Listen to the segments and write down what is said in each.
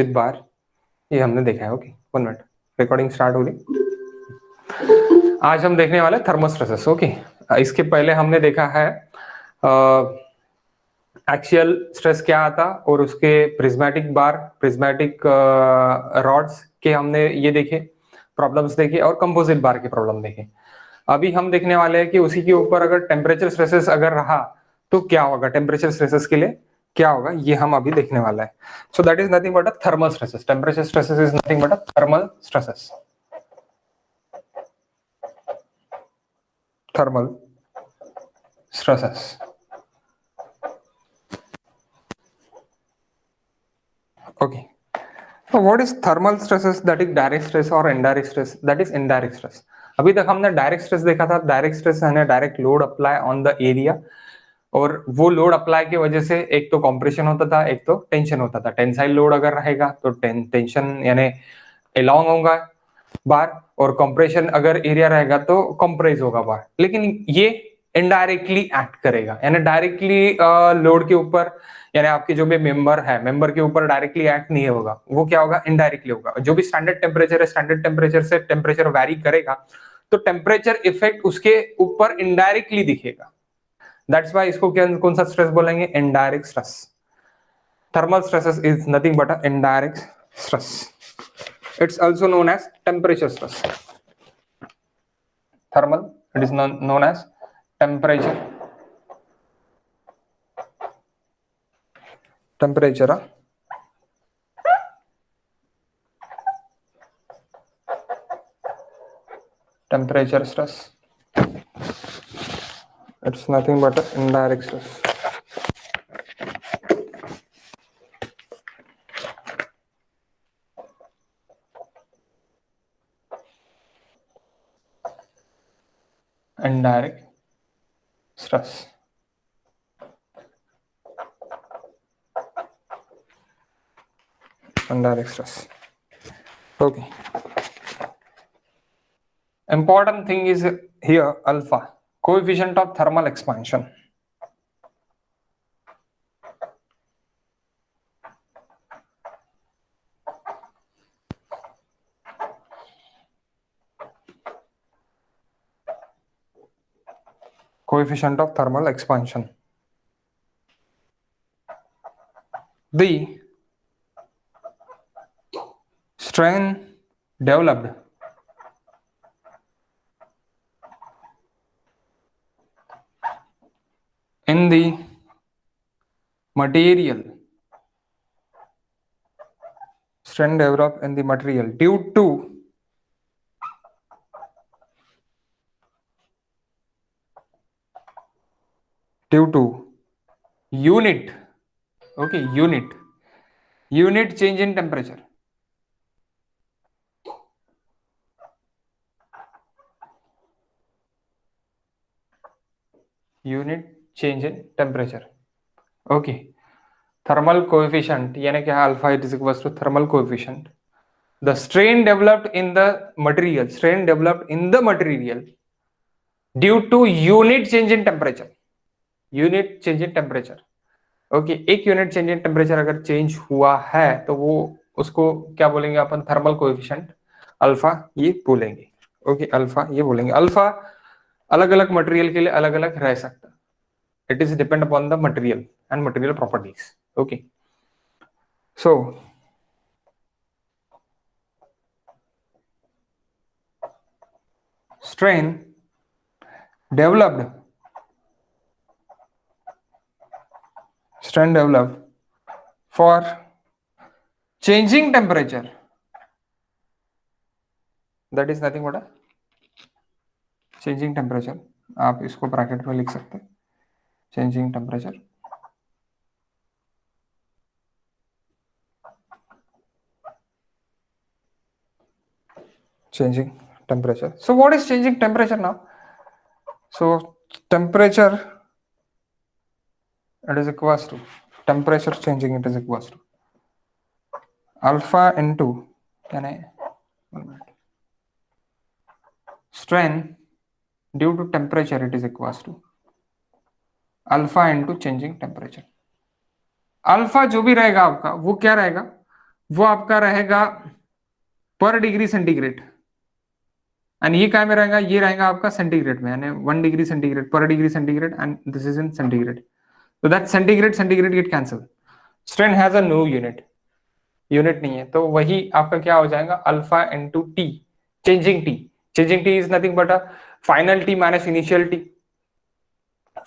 बार ये हमने देखा है। ओके, 1 मिनट, रिकॉर्डिंग स्टार्ट हो गई। आज हम देखने वाले थर्मल स्ट्रेसेस। ओके, इसके पहले हमने देखा है एक्सियल स्ट्रेस क्या आता और उसके प्रिज्मेटिक बार, प्रिज्मेटिक रॉड्स के हमने ये देखे प्रॉब्लम्स देखे और कंपोजिट बार के प्रॉब्लम देखे। अभी हम देखने वाले हैं कि उसी के ऊपर अगर टेम्परेचर स्ट्रेसेस अगर रहा तो क्या होगा, टेम्परेचर स्ट्रेसेस के लिए क्या होगा, ये हम अभी देखने वाला है। सो that is nothing but a thermal stresses. Temperature stresses is nothing but a thermal stresses. Thermal stresses. Okay. So what is thermal stresses? That is direct stress or indirect stress. That is indirect stress. अभी तक हमने direct stress देखा था। Direct stress है direct load apply on the area, और वो load apply की वजह से एक तो कॉम्प्रेशन होता था, एक तो टेंशन होता था। टेंसाइल लोड अगर रहेगा तो टेंशन यानी एलॉन्ग होगा बार, और कंप्रेशन अगर एरिया रहेगा तो कंप्रेस होगा बार। लेकिन ये इनडायरेक्टली एक्ट करेगा, यानी डायरेक्टली लोड के ऊपर, यानी आपके जो भी मेंबर है, मेंबर के ऊपर डायरेक्टली एक्ट नहीं होगा। वो क्या होगा, इनडायरेक्टली होगा। जो भी स्टैंडर्ड टेम्परेचर है, स्टैंडर्ड टेम्परेचर से टेम्परेचर वैरी करेगा तो टेम्परेचर इफेक्ट उसके ऊपर इनडायरेक्टली दिखेगा। दैट्स व्हाई इसको क्या, कौन सा स्ट्रेस बोलेंगे, indirect stress. Thermal stresses is nothing but a indirect stress. It's also known as temperature stress. Thermal, it is known as temperature. Temperature stress. It's nothing but an indirect stress. Indirect stress. Indirect stress. Okay. Important thing is here alpha, coefficient of thermal expansion. Coefficient of thermal expansion. The strain developed in the material, strain developed in the material due to unit, okay, unit change in temperature. Unit change in temperature. Okay. Thermal coefficient यानी क्या, alpha it is equals to thermal coefficient. The strain developed in the material, strain developed in the material due to unit change in temperature. Unit change in temperature. Okay, एक unit change in temperature अगर change हुआ है तो वो उसको क्या बोलेंगे अपन, thermal coefficient alpha ये बोलेंगे। ओके, अल्फा ये बोलेंगे। अल्फा अलग अलग मटेरियल के लिए अलग अलग रह सकता है। It is depend upon the material and material properties. Okay, so strain developed for changing temperature, that is nothing but a changing temperature. आप इसको ब्रैकेट में लिख सकते हैं, changing temperature. Changing temperature. So what is changing temperature now? So temperature, it is equals to temperature changing, it is equals to alpha into strain due to temperature, it is equals to alpha into changing temperature. Alpha जो भी रहेगा आपका वो क्या रहेगा, वो आपका रहेगा पर डिग्री सेंटीग्रेड, एंड ये क्या में रहेगा, ये रहेगा आपका सेंटीग्रेड में, यानी 1 डिग्री सेंटीग्रेड पर degree centigrade, and this is in centigrade. So that centigrade get cancelled. Strain has a no unit. Unit नहीं है, तो वही आपका क्या हो जाएगा, alpha into T, changing T. Changing T is nothing but a final T minus initial T,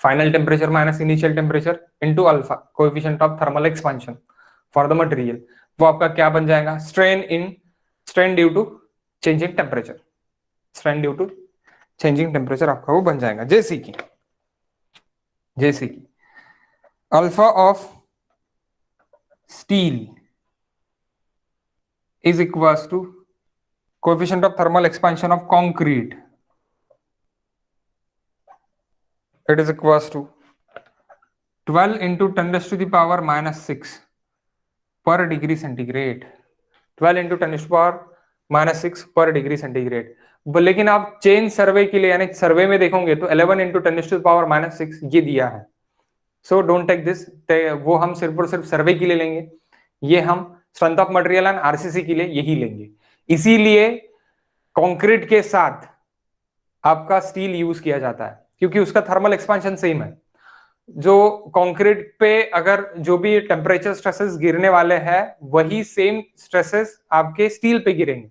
final temperature minus initial temperature into alpha, coefficient of thermal expansion for the material. वो आपका क्या बन जाएगा, strain due to changing temperature, strain due to changing temperature आपका वो बन जाएगा. जैसे कि alpha of steel is equals to coefficient of thermal expansion of concrete. It is equals to 12 into 10 raised to the power minus 6 per degree centigrade. 12 into 10 raised to the power minus 6 per degree centigrade. लेकिन आप chain survey के लिए, यानी सर्वे में देखोगे तो 11 into 10 raised to the power minus 6 ये दिया है. सो डोंट टेक दिस, वो हम सिर्फ और सिर्फ सर्वे के लिए लेंगे. ये हम strength of material and RCC के लिए यही लेंगे. इसीलिए कंक्रीट के साथ आपका स्टील यूज किया जाता है, क्योंकि उसका थर्मल एक्सपांशन सेम है. जो कंक्रीट पे अगर जो भी टेम्परेचर स्ट्रेसेस गिरने वाले हैं, वही सेम स्ट्रेसेस आपके स्टील पे गिरेंगे,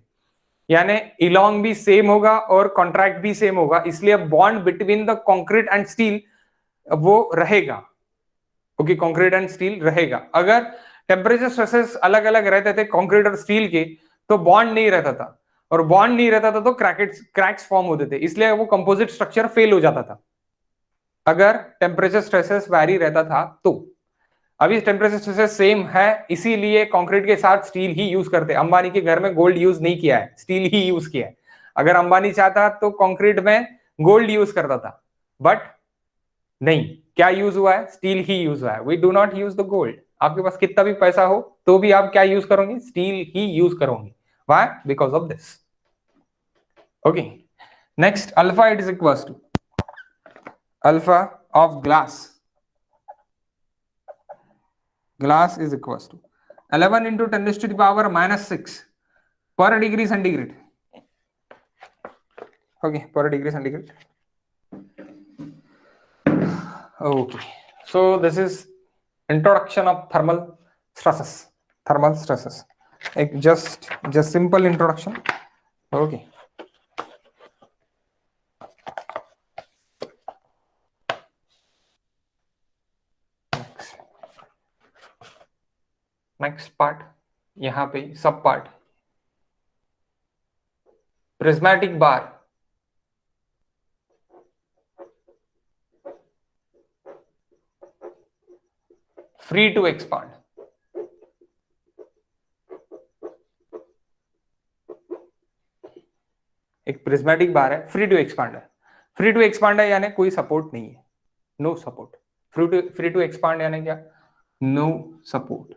यानी इलोंग भी सेम होगा और कॉन्ट्रैक्ट भी सेम होगा. इसलिए bond between the concrete and steel वो रहेगा. ओके, कंक्रीट एंड स्टील रहेगा. अगर टेम्परेचर स्ट्रेसेस अलग अलग रहते थे कंक्रीट और स्टील के, तो बॉन्ड नहीं रहता था, और बॉन्ड नहीं रहता था तो क्रैक्स फॉर्म होते थे, इसलिए वो कंपोजिट स्ट्रक्चर फेल हो जाता था अगर टेम्परेचर स्ट्रेसेस वैरी रहता था तो. अभी टेम्परेचर स्ट्रेसेस सेम है, इसीलिए कंक्रीट के साथ स्टील ही यूज करते. अंबानी के घर में गोल्ड यूज नहीं किया है, स्टील ही यूज किया है. अगर अंबानी चाहता तो कंक्रीट में गोल्ड यूज करता था, बट नहीं, क्या यूज हुआ है, स्टील ही यूज हुआ है. We do not use the gold. आपके पास कितना भी पैसा हो तो भी आप क्या यूज करोगे, स्टील ही यूज करोगे. Why? Because of this. Okay, next alpha it is equals to alpha of glass is equals to 11 into 10 raised to the power minus 6 per degree centigrade. Okay, per degree centigrade. Okay, so this is introduction of thermal stresses. just simple introduction. Okay, next part, यहां पे sub part, prismatic bar. Free to expand. एक prismatic bar है, free to expand है. Free to expand है यानी कोई support नहीं है, no support. Free to expand यानी क्या, no support.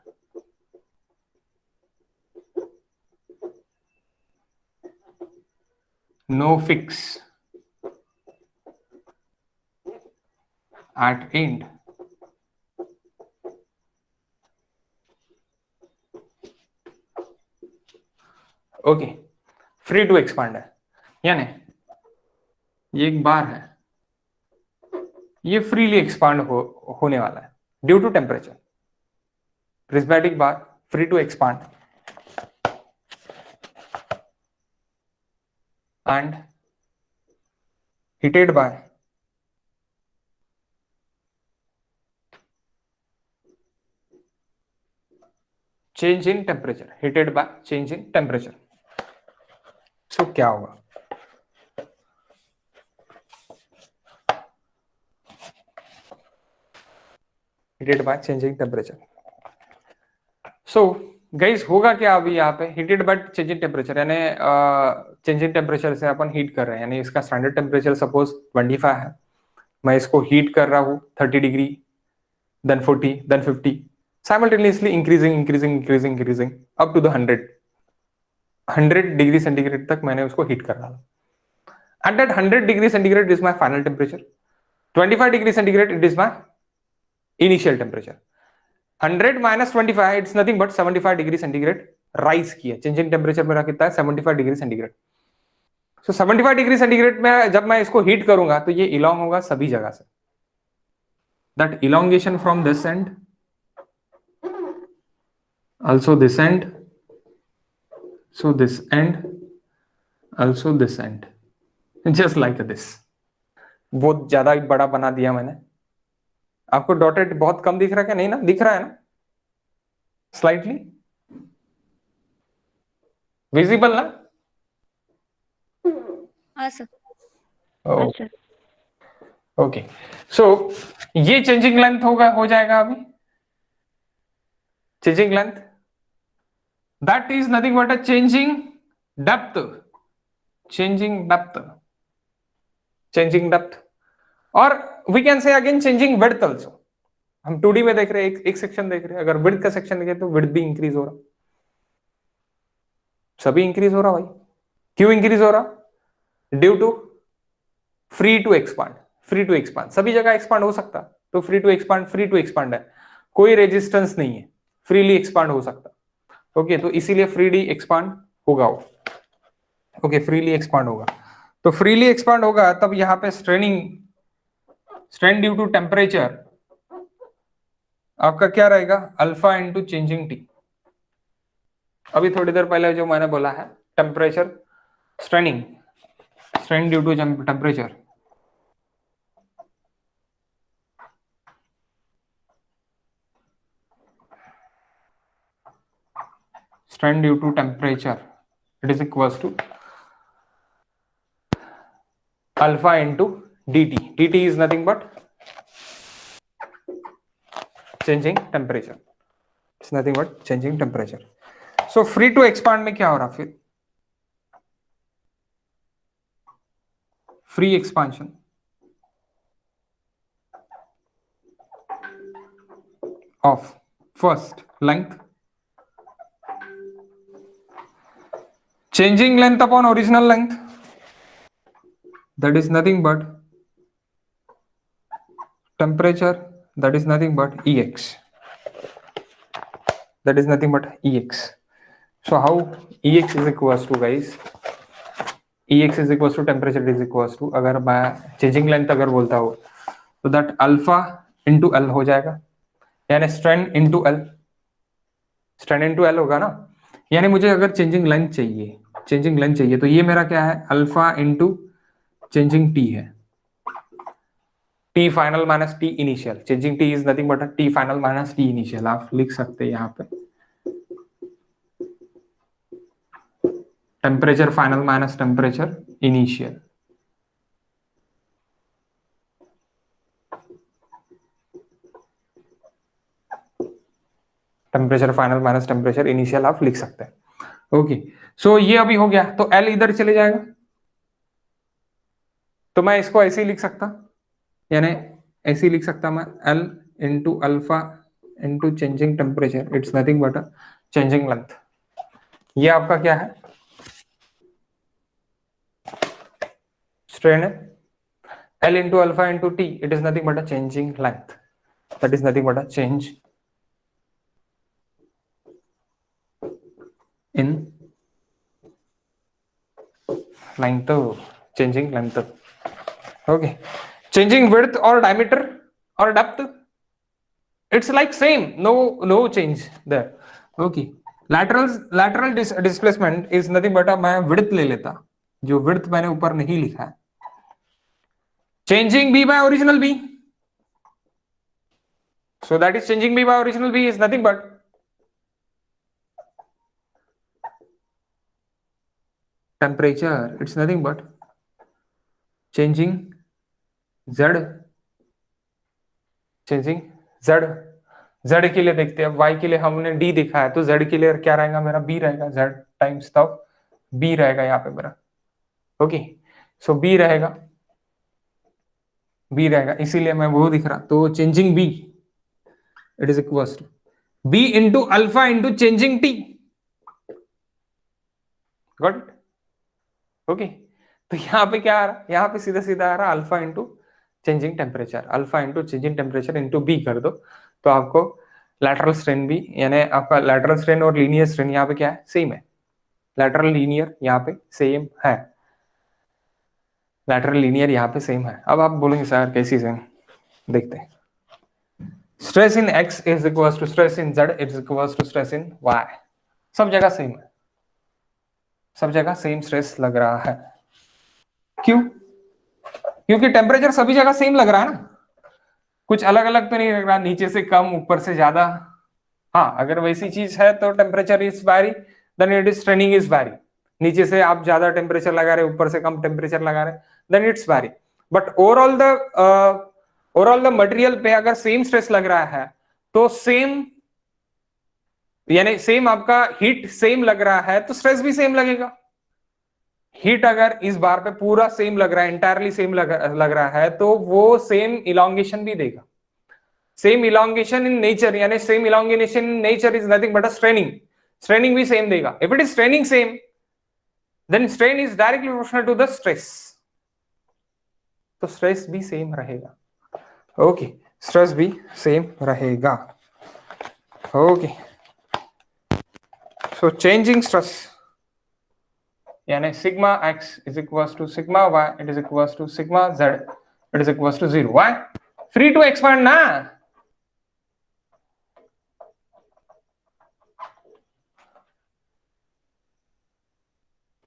no fix at end. Okay, free to expand है यानी ये एक बार है, ये फ्रीली एक्सपांड होने वाला है due to temperature. Prismatic bar free to expand and heated by change in temperature. Heated by change in temperature. So क्या होगा, heated by changing temperature. So guys होगा क्या अभी यहाँ पे, हीटेड बट चेंजिंग टेम्परेचर, यानी चेंजिंग टेम्परेचर से अपन heat कर रहे हैं, यानी इसका स्टैंडर्ड टेम्परेचर सपोज 25 है, मैं इसको हीट कर रहा हूँ 30 degree, then 40, then 50, simultaneously increasing up to the 100 degree centigrade तक मैंने उसको हीट कर रहा हूँ. At that 100 degree centigrade is my final temperature. 25 degree centigrade it is my initial temperature. 100 minus 25, it's nothing but 75 degree centigrade rise किया, changing temperature मेरा कितना है 75 degree centigrade. So 75 degree centigrade में जब मैं इसको हीट करूंगा तो ये इलोंग होगा सभी जगह से, that elongation from this and also this end, so this end, also this end, just like this। बहुत ज्यादा बड़ा बना दिया मैंने। आपको डॉटेड बहुत कम दिख रहा है क्या? नहीं ना, दिख रहा है ना, स्लाइटली विजिबल ना? हाँ सर। ओके, सो ये चेंजिंग लेंथ होगा, हो जाएगा अभी changing length, that is nothing but a changing depth, changing depth, changing depth, और we can say again changing width also. हम 2D में देख रहे हैं, एक सेक्शन देख रहे हैं, अगर विड्थ का सेक्शन देखें तो विड्थ भी इंक्रीज हो रहा, सभी इंक्रीज हो रहा भाई। क्यों इंक्रीज हो रहा? Due to free to expand, free to expand, सभी जगह एक्सपांड हो सकता, तो free to expand, free to expand है, कोई रेजिस्टेंस नहीं है, फ्रीली एक्सपांड हो सकता। ओके, तो इसीलिए फ्रीली एक्सपांड होगा वो। ओके, फ्रीली एक्सपांड होगा, तो फ्रीली एक्सपांड होगा तब यहां पे straining, strain due to temperature आपका क्या रहेगा? Alpha into changing T. अभी थोड़ी देर पहले जो मैंने बोला है temperature straining, strain due to temperature, strain due to temperature, it is equals to alpha into dt. dt is nothing but changing temperature, it's nothing but changing temperature। so free to expand में क्या हो रहा फिर? free expansion of first length, changing length upon original length, that is nothing but temperature, that is nothing but Ex, that is nothing but Ex। so how Ex is equals to guys, Ex is equals to temperature is equals to, अगर मैं changing length अगर बोलता हूँ तो that alpha into L हो जाएगा, यानी strain into L, strain into L होगा ना, यानी मुझे अगर चेंजिंग लेंथ चाहिए, चेंजिंग लेंथ चाहिए तो ये मेरा क्या है? अल्फा इंटू चेंजिंग टी है, T final minus T initial, changing T is nothing but T final minus T initial, आप लिख सकते हैं यहाँ पे temperature final minus temperature initial. Temperature final minus temperature initial आप लिख सकते हैं। ओके, सो ये अभी हो गया, तो एल इधर चले जाएगा, तो मैं इसको ऐसे ही लिख सकता, यानी ऐसे ही लिख सकता मैं L into alpha into changing temperature, it's nothing but changing length. ये आपका क्या है? स्ट्रेन है, L into alpha into T, it is nothing but changing length, that is nothing but change in length, changing length। okay, changing width or diameter or depth, it's like same, no change there। okay, lateral displacement is nothing but मैं width ले लेता, जो width मैंने ऊपर नहीं लिखा है, changing b by original b, so that is changing b by original b is nothing but temperature, it's nothing but changing z, changing z, z के लिए देखते हैं, y के लिए हमने d दिखा है, तो z के लिए क्या रहेगा मेरा? b रहेगा, z टाइम्स तब b रहेगा यहाँ पे मेरा। ओके, सो b रहेगा, b रहेगा, इसीलिए मैं वो दिख रहा, तो changing b it is equals to b into alpha into changing t। Got it? Okay, तो यहाँ पे क्या आ रहा? यहाँ पे सीधा सीधा आ रहा alpha into changing temperature, alpha into changing temperature into b कर दो तो आपको लैटरल स्ट्रेन भी, यानी आपका लैटरल स्ट्रेन और लीनियर स्ट्रेन यहाँ पे क्या है, सेम है। लैटरल लीनियर यहाँ पे सेम है, लैटरल लीनियर यहाँ पे सेम है। अब आप बोलेंगे सर कैसी सेम, देखते हैं। Stress in x is equal to stress in z is equal to stress in y, सब जगह सेम है, सब जगह सेम स्ट्रेस लग रहा है। क्यों? क्योंकि टेम्परेचर सभी जगह सेम लग रहा है ना, कुछ अलग अलग तो नहीं लग रहा, नीचे से कम ऊपर से ज्यादा। हाँ, अगर वैसी चीज है तो temperature is vary, then it is straining is vary. नीचे से आप ज्यादा टेम्परेचर लगा रहे, ऊपर से कम टेम्परेचर लगा रहे, then it's vary. But overall the material पे अगर सेम स्ट्रेस लग रहा है तो सेम, यानी सेम आपका हीट सेम लग रहा है तो स्ट्रेस भी सेम लगेगा। हीट अगर इस बार पे पूरा सेम लग रहा है, इंटायरली सेम लग रहा है, तो वो सेम इलांगेशन भी देगा। सेम इलांगेशन इन नेचर, यानी same elongation in nature is nothing but a straining, straining भी सेम देगा। If it is straining same, then strain is directly proportional to the stress, तो स्ट्रेस भी same रहेगा। Okay, stress भी same रहेगा। Okay, so changing stress यानी sigma x is equal to sigma y it is equal to sigma z it is equal to 0। Why? Free to expand ना,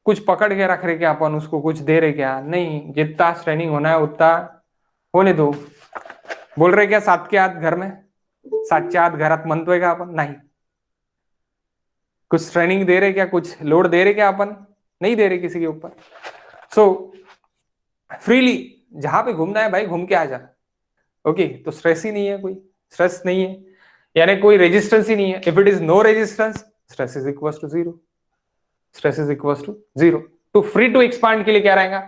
कुछ पकड़ के रख रहे क्या अपन, उसको कुछ दे रहे क्या? नहीं, जितना स्ट्रेनिंग होना है उतना होने दो। बोल रहे क्या सात के हाथ घर में, सातच्या हात घरात म्हणतोय का अपन? नहीं। कुछ स्ट्रेनिंग दे रहे क्या, कुछ लोड दे रहे क्या अपन? नहीं दे रहे किसी के ऊपर। सो फ्रीली जहां पे घूमना है भाई घूम के आ जा। ओके, तो स्ट्रेस ही नहीं है, कोई स्ट्रेस नहीं है, यानी कोई रेजिस्टेंस ही नहीं है। If it is no resistance, stress is equal to 0, stress is equal to 0। तो फ्री टू एक्सपांड के लिए क्या रहेगा?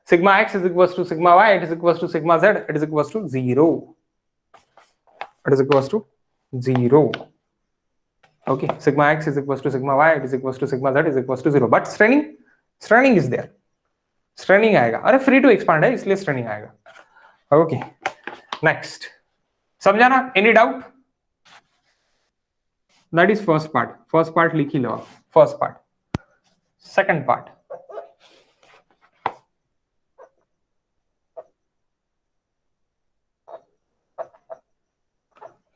Sigma x is equal to sigma y it is equal to sigma z it is equal to 0, it is equal to 0। okay, sigma x is equals to sigma y it is equals to sigma z is equals to 0, but straining is there, straining आएगा। अरे free to expand है इसलिए straining आएगा। Okay, next, समझा ना? Any doubt? That is first part, first part लिख ही लो, first part. Second part,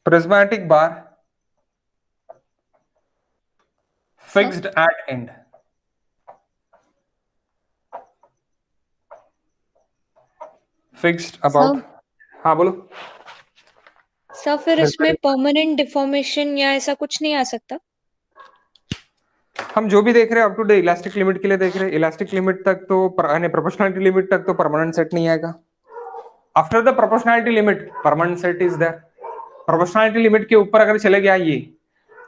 prismatic bar fixed at end. Fixed about, हाँ बोलो सर। फिर इसमें परमानेंट डिफॉर्मेशन या ऐसा कुछ नहीं आ सकता? हम जो भी देख रहे हैं up to the elastic limit के लिए देख रहे हैं, इलास्टिक लिमिट तक तो प्रोपोर्शनलिटी लिमिट तक तो परमानेंट सेट नहीं आएगा। After the proportionality limit permanent set is there. Proportionality limit के ऊपर अगर चले गया ये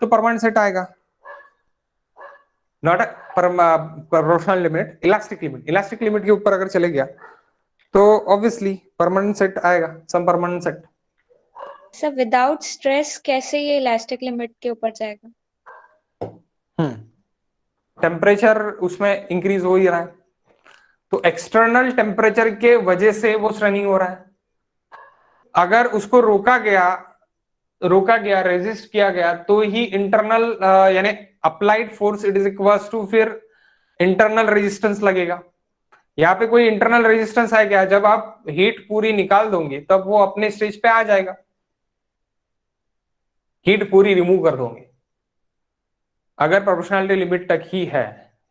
तो परमानेंट सेट आएगा, not proportional limit, elastic limit. Elastic limit के ऊपर अगर चले गया तो ऑब्वियसली परमानेंट सेट आएगा, some permanent set. Sir without stress कैसे ये इलास्टिक लिमिट के ऊपर जाएगा? टेम्परेचर उसमें इंक्रीज हो ही रहा है, तो एक्सटर्नल टेम्परेचर के वजह से वो स्ट्रेनिंग हो रहा है। अगर उसको रोका गया रेजिस्ट किया गया तो ही इंटरनल यानी applied force it is equals to फिर इंटरनल रेजिस्टेंस लगेगा। यहाँ पे कोई इंटरनल रेजिस्टेंस है क्या? जब आप हीट पूरी निकाल दोगे तब वो अपने स्टेज पे आ जाएगा, हीट पूरी रिमूव कर दोगे। अगर प्रोपोर्शनलिटी लिमिट तक ही है,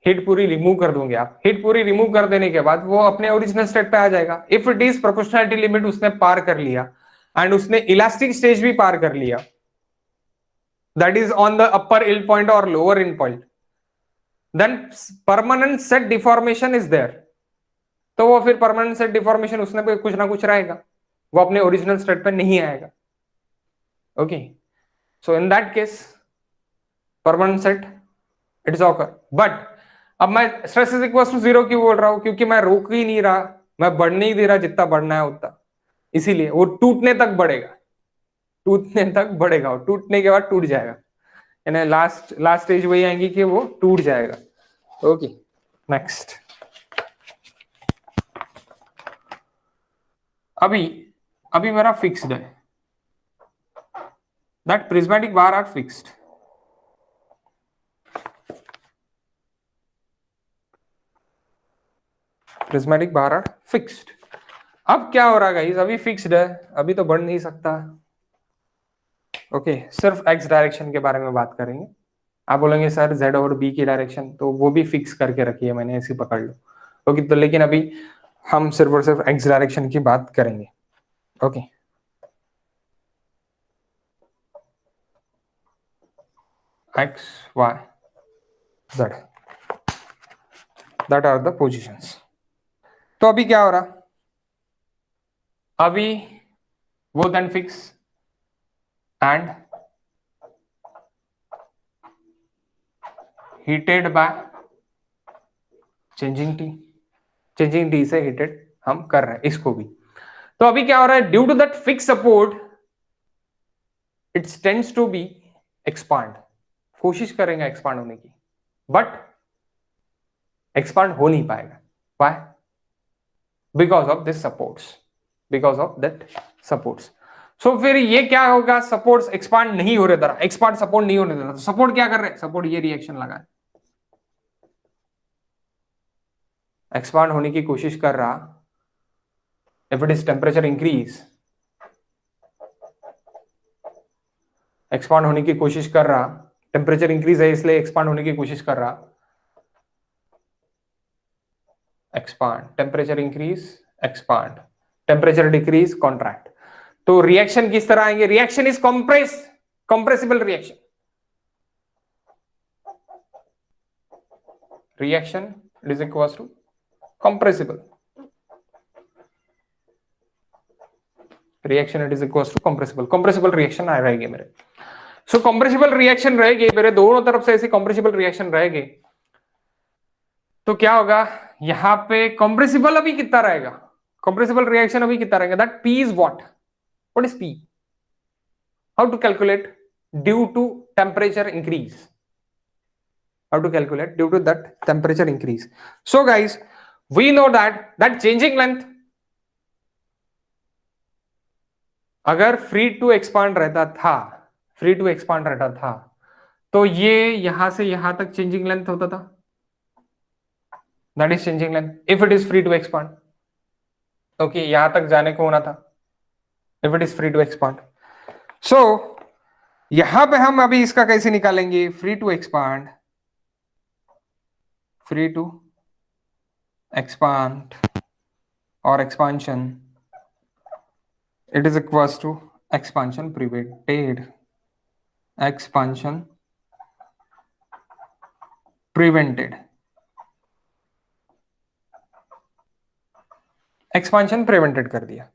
हीट पूरी रिमूव कर दोगे आप, हीट पूरी रिमूव कर देने के बाद वो अपने ओरिजिनल स्टेट पे आ जाएगा। If it is proportionality limit उसने पार कर लिया एंड उसने इलास्टिक स्टेज भी पार कर लिया, that is on the upper yield point और lower yield point, then permanent set deformation is there. तो वो फिर परमानेंट सेट डिफॉर्मेशन उसने पे कुछ ना कुछ रहेगा, वो अपने ओरिजिनल स्टेट पे नहीं आएगा। Okay, so in that case permanent set it is occur. But अब मैं स्ट्रेस इज इक्वल टू 0 क्यों बोल रहा हूं? क्योंकि मैं रोक ही नहीं रहा, मैं बढ़ने ही दे रहा जितना बढ़ना है उतना, इसीलिए वो टूटने तक बढ़ेगा, टूटने तक बढ़ेगा, और टूटने के बाद टूट जाएगा, यानी लास्ट स्टेज वही आएंगी कि वो टूट जाएगा। Okay, next. अभी मेरा फिक्स्ड है, that prismatic bar are fixed. Prismatic bar are fixed. अब क्या हो रहा है गाइस, अभी फिक्स्ड है, अभी तो बढ़ नहीं सकता. ओके, सिर्फ एक्स डायरेक्शन के बारे में बात करेंगे. आप बोलेंगे सर जेड और बी की डायरेक्शन तो वो भी फिक्स करके रखी है मैंने, ऐसी पकड़ लो. ओके, तो लेकिन अभी हम सिर्फ और सिर्फ एक्स डायरेक्शन की बात करेंगे. Okay, X Y Z, that are the positions. तो अभी क्या हो रहा, अभी वो then fix and heated by changing T. Changing T से हीटेड हम कर रहे हैं इसको भी. तो अभी क्या हो रहा है, due to that fix support it tends to be expand. कोशिश करेंगे एक्सपांड होने की, बट एक्सपांड हो नहीं पाएगा. Why? Because of this supports, because of that supports. So फिर ये क्या होगा, सपोर्ट्स एक्सपांड नहीं हो रहे तरह, एक्सपांड सपोर्ट नहीं होने दे रहा. तो सपोर्ट क्या कर रहे हैं, सपोर्ट ये रिएक्शन लगा है, एक्सपांड होने की कोशिश कर रहा. If it is temperature increase, expand होने की कोशिश कर रहा. टेम्परेचर इंक्रीज है इसलिए एक्सपांड होने की कोशिश कर रहा. Expand, temperature increase expand, temperature decrease contract. तो रिएक्शन किस तरह आएंगे, reaction is compressible reaction. Reaction is equal to compressible. Reaction it is equal to compressible. Compressible reaction आ रहेगी मेरे. सो कंप्रेसिबल रिएक्शन रहेगी मेरे, दोनों तरफ से ऐसी कंप्रेसिबल रिएक्शन रहेगी. तो क्या होगा यहां पे, कंप्रेसिबल अभी कितना रहेगा, कंप्रेसिबल रिएक्शन अभी कितना रहेगा, that P is what is P, how to calculate, due to temperature increase, how to calculate due to that temperature increase. So guys, we know that changing length अगर free to expand रहता था, free to expand रहता था, तो ये यहां से यहां तक चेंजिंग लेंथ होता था. That is changing length if it is free to expand. Okay, यहां तक जाने को होना था if it is free to expand. So यहां पे हम अभी इसका कैसे निकालेंगे, free to expand, free to expand or expansion, it is equals to expansion prevented, expansion prevented, expansion prevented कर दिया.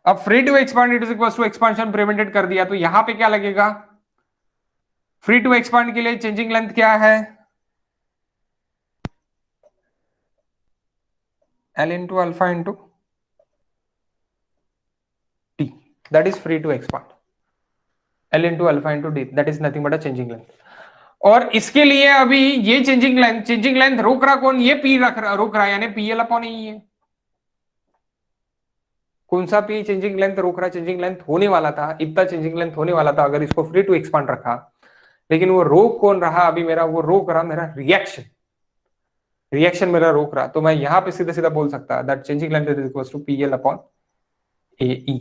अब free to expand it is equals to expansion prevented कर दिया, तो यहां पे क्या लगेगा, फ्री टू एक्सपांड के लिए चेंजिंग लेंथ क्या है, L into alpha into T, that is free to expand. L into alpha into D, that is nothing but a changing length. और इसके लिए अभी ये चेंजिंग लेंथ रोक रहा कौन, ये P रोक रहा, यानी PL अपॉन E है. कौन सा P चेंजिंग लेंथ रोक रहा, चेंजिंग लेंथ होने वाला था, इतना चेंजिंग लेंथ होने वाला था अगर इसको फ्री टू एक्सपांड रखा, लेकिन वो रोक कौन रहा अभी मेरा, वो रोक रहा मेरा रिएक्शन, रिएक्शन मेरा रोक रहा. तो मैं यहां पे सीधा सीधा बोल सकता that changing length is equal to PL upon AE.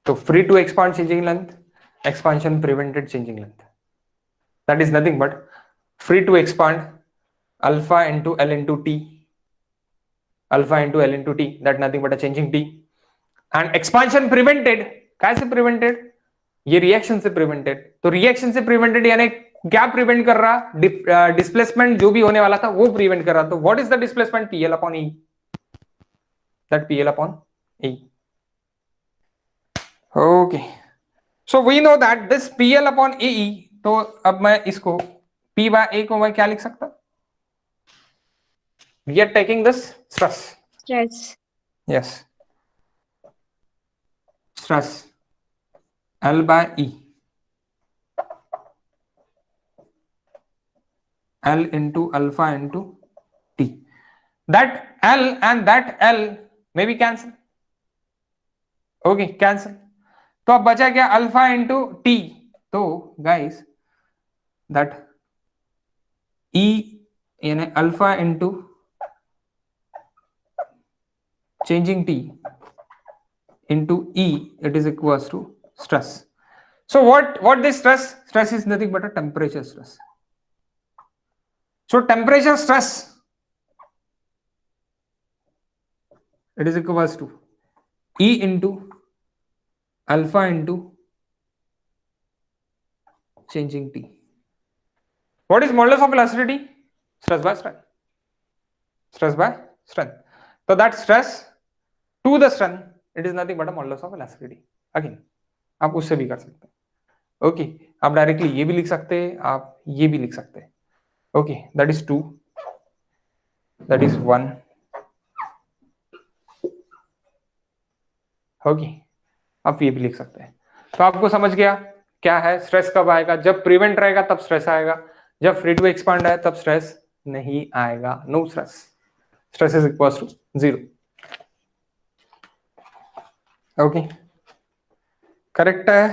तो free to expand changing length, expansion prevented changing length, that is nothing but free to expand alpha into L into T, alpha into L into T, that nothing but a changing T. And expansion prevented, कैसे prevented, ये reaction से prevented. तो reaction से prevented यानी क्या prevent कर रहा, displacement जो भी होने वाला था वो प्रिवेंट कर रहा. तो what is the displacement, PL upon E, that PL upon E. Okay, so we know that this PL upon AE. तो अब मैं इसको P बाय A को मैं क्या लिख सकता, we are taking this stress, yes, stress L by E, L into alpha into T. That L and that L may be cancel. Okay, cancel. तो अब बचा क्या, अल्फा इंटू टी। तो गाइस दैट ई यानी alpha into changing t into E, it is equals to stress. So what this stress is nothing but a temperature stress. So temperature stress, it is equals to E into alpha into changing t. What is modulus of elasticity? Stress by strength. Stress by strength. So that stress to the strength, it is nothing but a modulus of elasticity. Again, आप उससे भी कर सकते हैं. Okay, आप directly ये भी लिख सकते हैं, आप ये भी लिख सकते हैं. Okay, that is 2, that is 1. Okay, आप ये भी लिख सकते हैं. तो आपको समझ गया क्या है स्ट्रेस कब आएगा, जब प्रिवेंट रहेगा तब स्ट्रेस आएगा, जब फ्री टू एक्सपांड है तब स्ट्रेस नहीं आएगा. No stress, stress is equals to 0. Okay, correct है.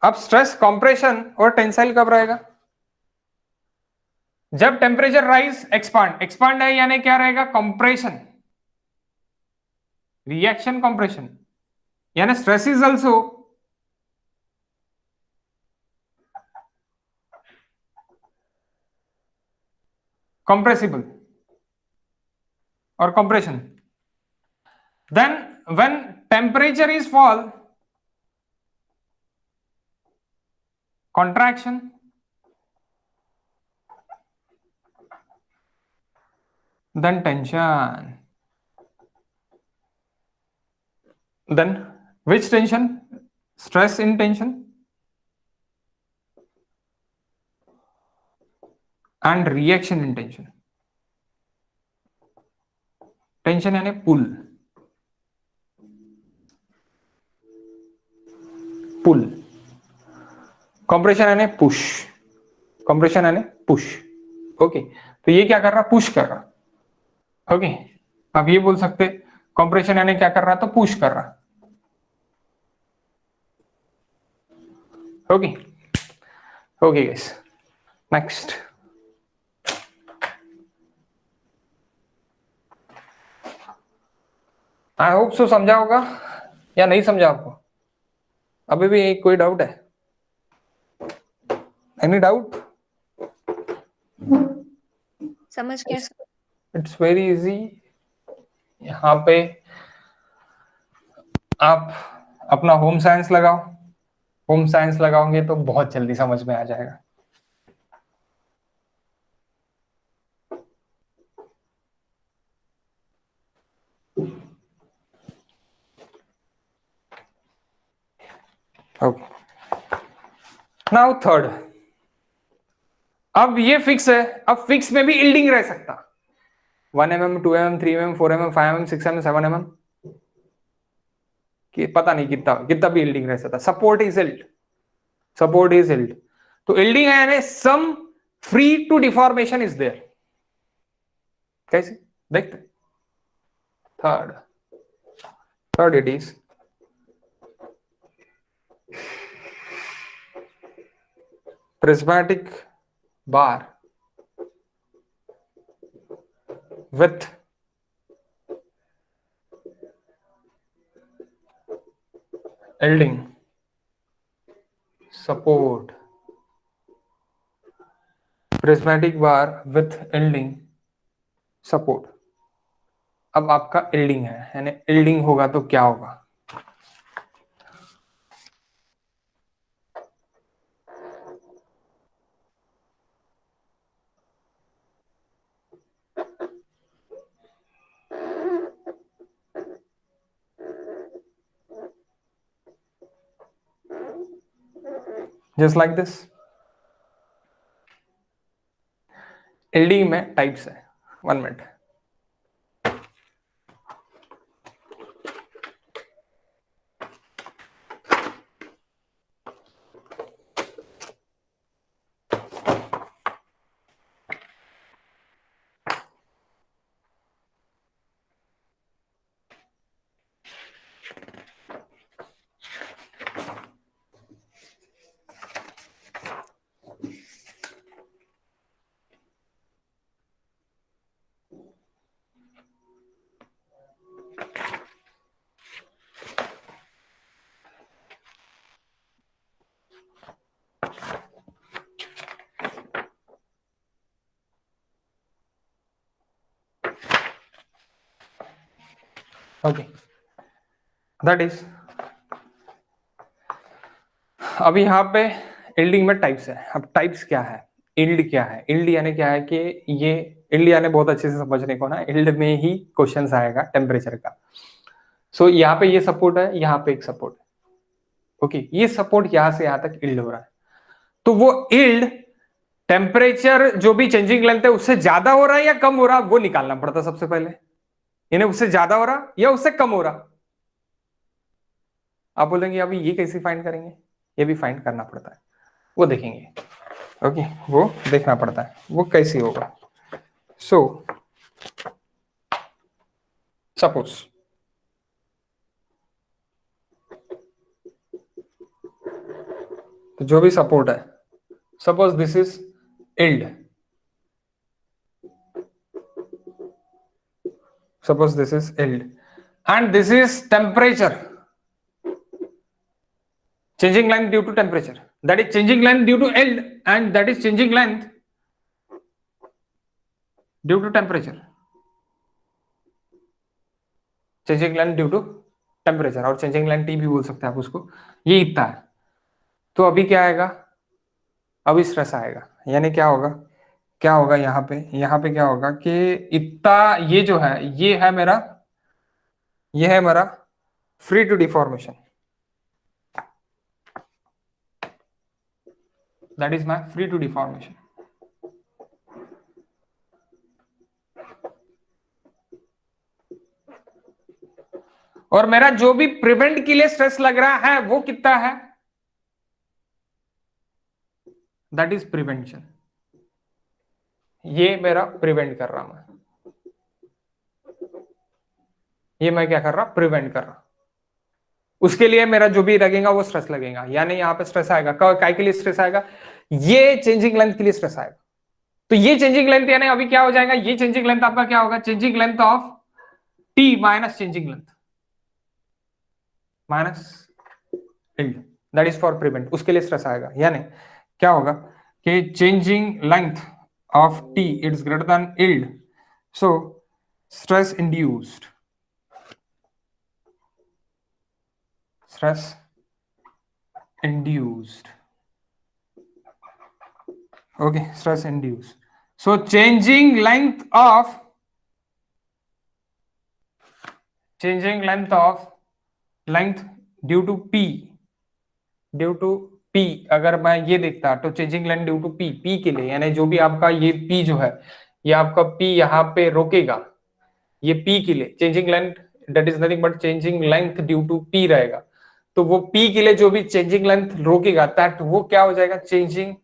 अब स्ट्रेस कंप्रेशन और टेंसाइल कब रहेगा, जब टेम्परेचर राइज एक्सपांड. एक्सपांड है यानी क्या रहेगा, कंप्रेशन, रिएक्शन कंप्रेशन, यानी stress is also compressible or compression. Then when temperature is fall, contraction, then tension. Then which tension? Stress in tension and reaction in tension. Tension यानी pull, pull. Compression यानी push, compression यानी push. Okay, तो ये क्या कर रहा, push कर रहा. ओके, आप ये बोल सकते कंप्रेशन यानी क्या कर रहा, तो पुश कर रहा. Okay okay guys, next. I hope so समझा होगा या नहीं समझा आपको, अभी भी कोई डाउट है, एनी डाउट? समझ गया. It's very easy. यहाँ पे आप अपना होम साइंस लगाओ, होम साइंस लगाओगे तो बहुत जल्दी समझ में आ जाएगा. Okay, now third. अब ये फिक्स है, अब फिक्स में भी इल्डिंग रह सकता, 1 mm 2 mm 3 mm 4 mm 5 mm 6 mm 7 mm कि पता नहीं कितना कितना भी इल्डिंग रह सकता. Support is yield, support is yield. तो इल्डिंग है यानी some free to deformation is there. कैसे देखते, third third it is prismatic bar with yielding support. Prismatic bar with yielding support. अब आपका yielding है, यानी yielding होगा तो क्या होगा, जस्ट लाइक दिस. yielding में टाइप्स है, 1 मिनट. ओके, दैट इज, अब यहाँ पे इल्डिंग में टाइप्स है। अब टाइप्स क्या है, इल्ड क्या है? इल्ड यानी क्या है कि ये इल्ड यानी बहुत अच्छे से समझने को ना, इल्ड में ही क्वेश्चंस आएगा टेम्परेचर का। सो यहाँ पे ये सपोर्ट है, यहाँ पे एक सपोर्ट है। ओके, ये सपोर्ट यहां से यहां तक इल्ड हो रहा है, तो वो इल्ड टेम्परेचर जो भी चेंजिंग लेंथ है उससे ज्यादा हो रहा है या कम हो रहा है वो निकालना पड़ता सबसे पहले। यानी उससे ज्यादा हो रहा या उससे कम हो रहा। आप बोलेंगे अभी ये कैसे फाइंड करेंगे? ये भी फाइंड करना पड़ता है, वो देखेंगे। ओके, वो देखना पड़ता है वो कैसे होगा। सो सपोज तो जो भी सपोर्ट है, suppose this is yield, suppose this is yield and this is temperature, changing length due to temperature, that is changing length due to yield and that is changing length due to temperature, changing length due to temperature और changing length T भी बोल सकते हैं आप उसको। ये इतना है, तो अभी क्या आएगा, अभी स्ट्रेस आएगा। यानी क्या होगा, क्या होगा यहाँ पे क्या होगा कि इतना, ये जो है ये है मेरा, ये है मेरा free to deformation, that is my free to deformation. और मेरा जो भी प्रिवेंट के लिए स्ट्रेस लग रहा है वो कितना है, दैट इज प्रिवेंशन। ये मेरा प्रिवेंट कर रहा मैं, ये मैं क्या कर रहा, प्रिवेंट कर रहा। उसके लिए मेरा जो भी लगेगा वो स्ट्रेस लगेगा। यानी यहाँ पे स्ट्रेस आएगा, काय के लिए स्ट्रेस आएगा, ये चेंजिंग लेंथ के लिए स्ट्रेस आएगा। तो ये चेंजिंग लेंथ यानी अभी क्या हो जाएगा, ये चेंजिंग लेंथ आपका क्या होगा, changing length of T minus changing length minus yield, that is for prevent. उसके लिए स्ट्रेस आएगा। यानी क्या होगा कि changing length of T it's greater than yield, so stress induced, stress induced, okay, stress induced, so changing length of length due to p, अगर मैं ये देखता तो changing length due to p के लिए, यानी जो भी आपका ये p जो है, ये आपका p यहाँ पे रोकेगा, ये p के लिए changing length that is nothing but changing length due to p रहेगा। तो वो p के लिए जो भी चेंजिंग लेंथ रोकेगा दैट वो क्या हो जाएगा, changing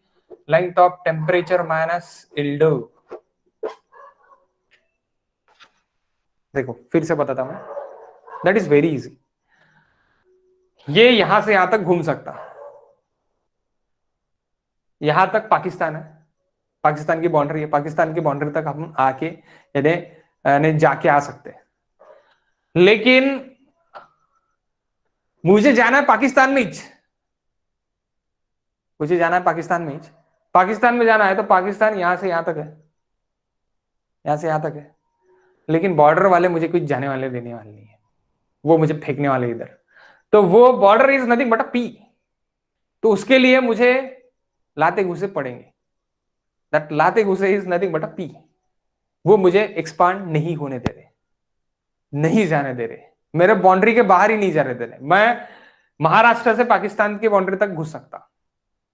length of temperature minus yield. देखो फिर से बताता हूं, दैट इज वेरी इजी। ये यहां से यहां तक घूम सकता, यहां तक पाकिस्तान है, पाकिस्तान की बाउंड्री है, पाकिस्तान की बाउंड्री तक हम आके यानी जाके आ सकते हैं। लेकिन मुझे जाना है पाकिस्तान में ही, मुझे जाना है पाकिस्तान में ही, पाकिस्तान में जाना है तो पाकिस्तान यहां से यहां तक है, यहां से यहां तक है। लेकिन बॉर्डर वाले मुझे कुछ जाने वाले देने वाले नहीं है, वो मुझे फेंकने वाले इधर। तो वो border is nothing but a P, तो उसके लिए मुझे लाते घुसे पड़ेंगे, दैट लाते घुसे is nothing but a P. वो मुझे एक्सपांड नहीं होने दे रहे, नहीं जाने दे रहे, मेरे बाउंड्री के बाहर ही नहीं जाने दे रहे। मैं महाराष्ट्र से पाकिस्तान की बाउंड्री तक घुस सकता,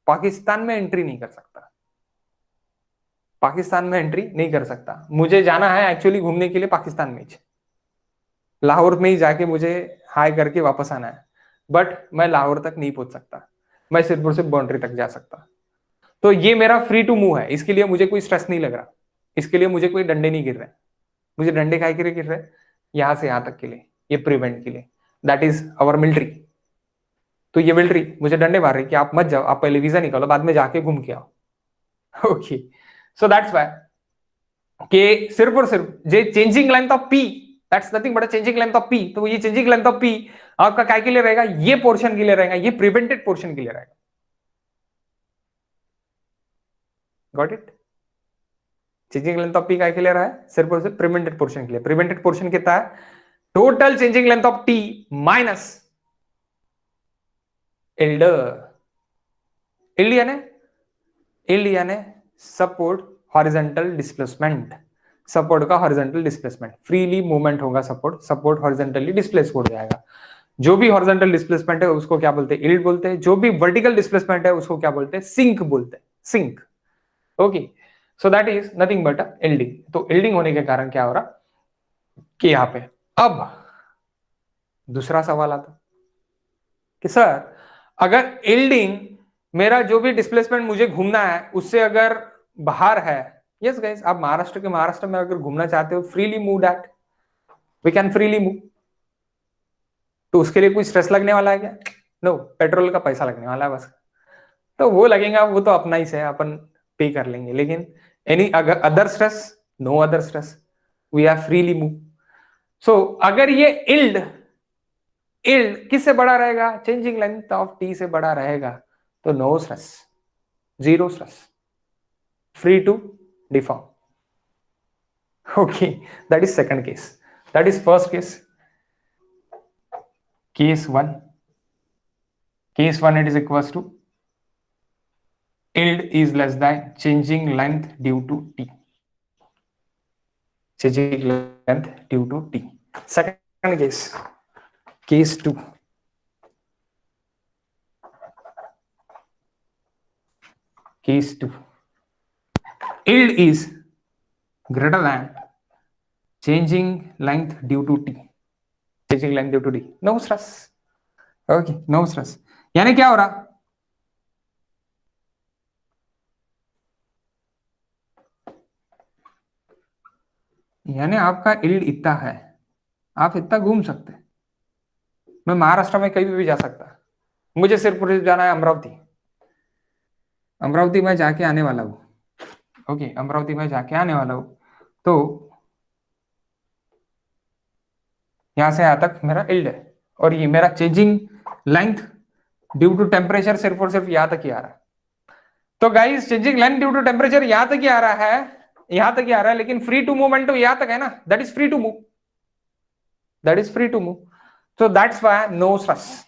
पाकिस्तान में एंट्री नहीं कर सकता, पाकिस्तान में एंट्री नहीं कर सकता। मुझे जाना है एक्चुअली घूमने के लिए पाकिस्तान में, लाहौर में ही जाके मुझे हाई करके वापस आना है, बट मैं लाहौर तक नहीं पहुंच सकता, मैं सिर्फ और सिर्फ बाउंड्री तक जा सकता। तो ये मेरा फ्री टू मूव है, इसके लिए मुझे कोई स्ट्रेस नहीं लग रहा, इसके लिए मुझे कोई डंडे नहीं गिर रहे। मुझे डंडे काय के लिए गिर रहे, यहां से यहां तक के लिए, ये प्रिवेंट के लिए, दैट इज अवर मिलिट्री। तो ये मिलिट्री मुझे डंडे मार रही कि आप मत जाओ, आप पहले वीजा निकालो, बाद में जाके घूम के आओ। ओके, सो दैट्स व्हाई कि सिर्फ और सिर्फ जे changing length of P, that's nothing but changing length of P. तो ये चेंजिंग लेंथ ऑफ पी आपका काय के लिए रहेगा, ये पोर्शन के लिए रहेगा, ये प्रिवेंटेड पोर्शन के लिए रहेगा। Got it? Changing length of P काय के लिए रहा है, सिर्फ और सिर्फ प्रिवेंटेड पोर्शन के लिए। प्रिवेंटेड पोर्शन कितना है, total changing length of T minus yield यानी सपोर्ट हॉरिजॉन्टल डिस्प्लेसमेंट, सपोर्ट का हॉरिजॉन्टल डिस्प्लेसमेंट, फ्रीली मूवमेंट होगा सपोर्ट हॉरिजॉन्टली डिस्प्लेस हो जाएगा। जो भी हॉरिजॉन्टल डिस्प्लेसमेंट है उसको क्या बोलते हैं? इल्ड बोलते हैं। जो भी वर्टिकल डिस्प्लेसमेंट है उसको क्या बोलते हैं? सिंक बोलते हैं, sink. Okay, so that is nothing but yielding. तो इल्डिंग होने के कारण क्या हो रहा कि यहां पे अब दूसरा सवाल आता कि सर अगर इल्डिंग मेरा जो भी डिस्प्लेसमेंट मुझे घूमना है उससे अगर बाहर है, यस गाइस, आप महाराष्ट्र में अगर घूमना चाहते हो, freely move that, we can freely move. तो उसके लिए कोई स्ट्रेस लगने वाला है क्या? नो, पेट्रोल का पैसा लगने वाला है बस। तो वो लगेगा, वो तो अपना ही से अपन पे कर लेंगे, लेकिन एनी अगर other stress, no other stress, we are freely move. So अगर ये इल्ड किससे बड़ा रहेगा? चेंजिंग लेंथ ऑफ टी से बड़ा रहेगा, तो no stress, zero stress, free to deform. Okay, that is second case. That is first case. Case 1. Case 1 it is equals to yield is less than changing length due to T. Changing length due to T. Second case. Case 2. Case 2. Yield is greater than changing length due to T. Changing length due to T. No stress. Okay, no stress. यानी क्या हो रहा? यानी आपका yield इतना है, आप इतना घूम सकते हैं। मैं महाराष्ट्र में कहीं भी जा सकता, मुझे सिर्फ जाना है अमरावती में जाके आने वाला हूँ। ओके, अमरावती में जाके आने वाला हूँ, तो यहां से यहां तक मेरा इल्ड है, और ये मेरा changing length due to temperature सिर्फ और सिर्फ यहां तक ही आ रहा है। तो guys, changing length due to temperature यहां तक ही आ रहा है, यहां तक ही आ रहा है, लेकिन फ्री टू मूवमेंट तो यहां तक है ना, that is free to move, that is free to move. So that's why no stress,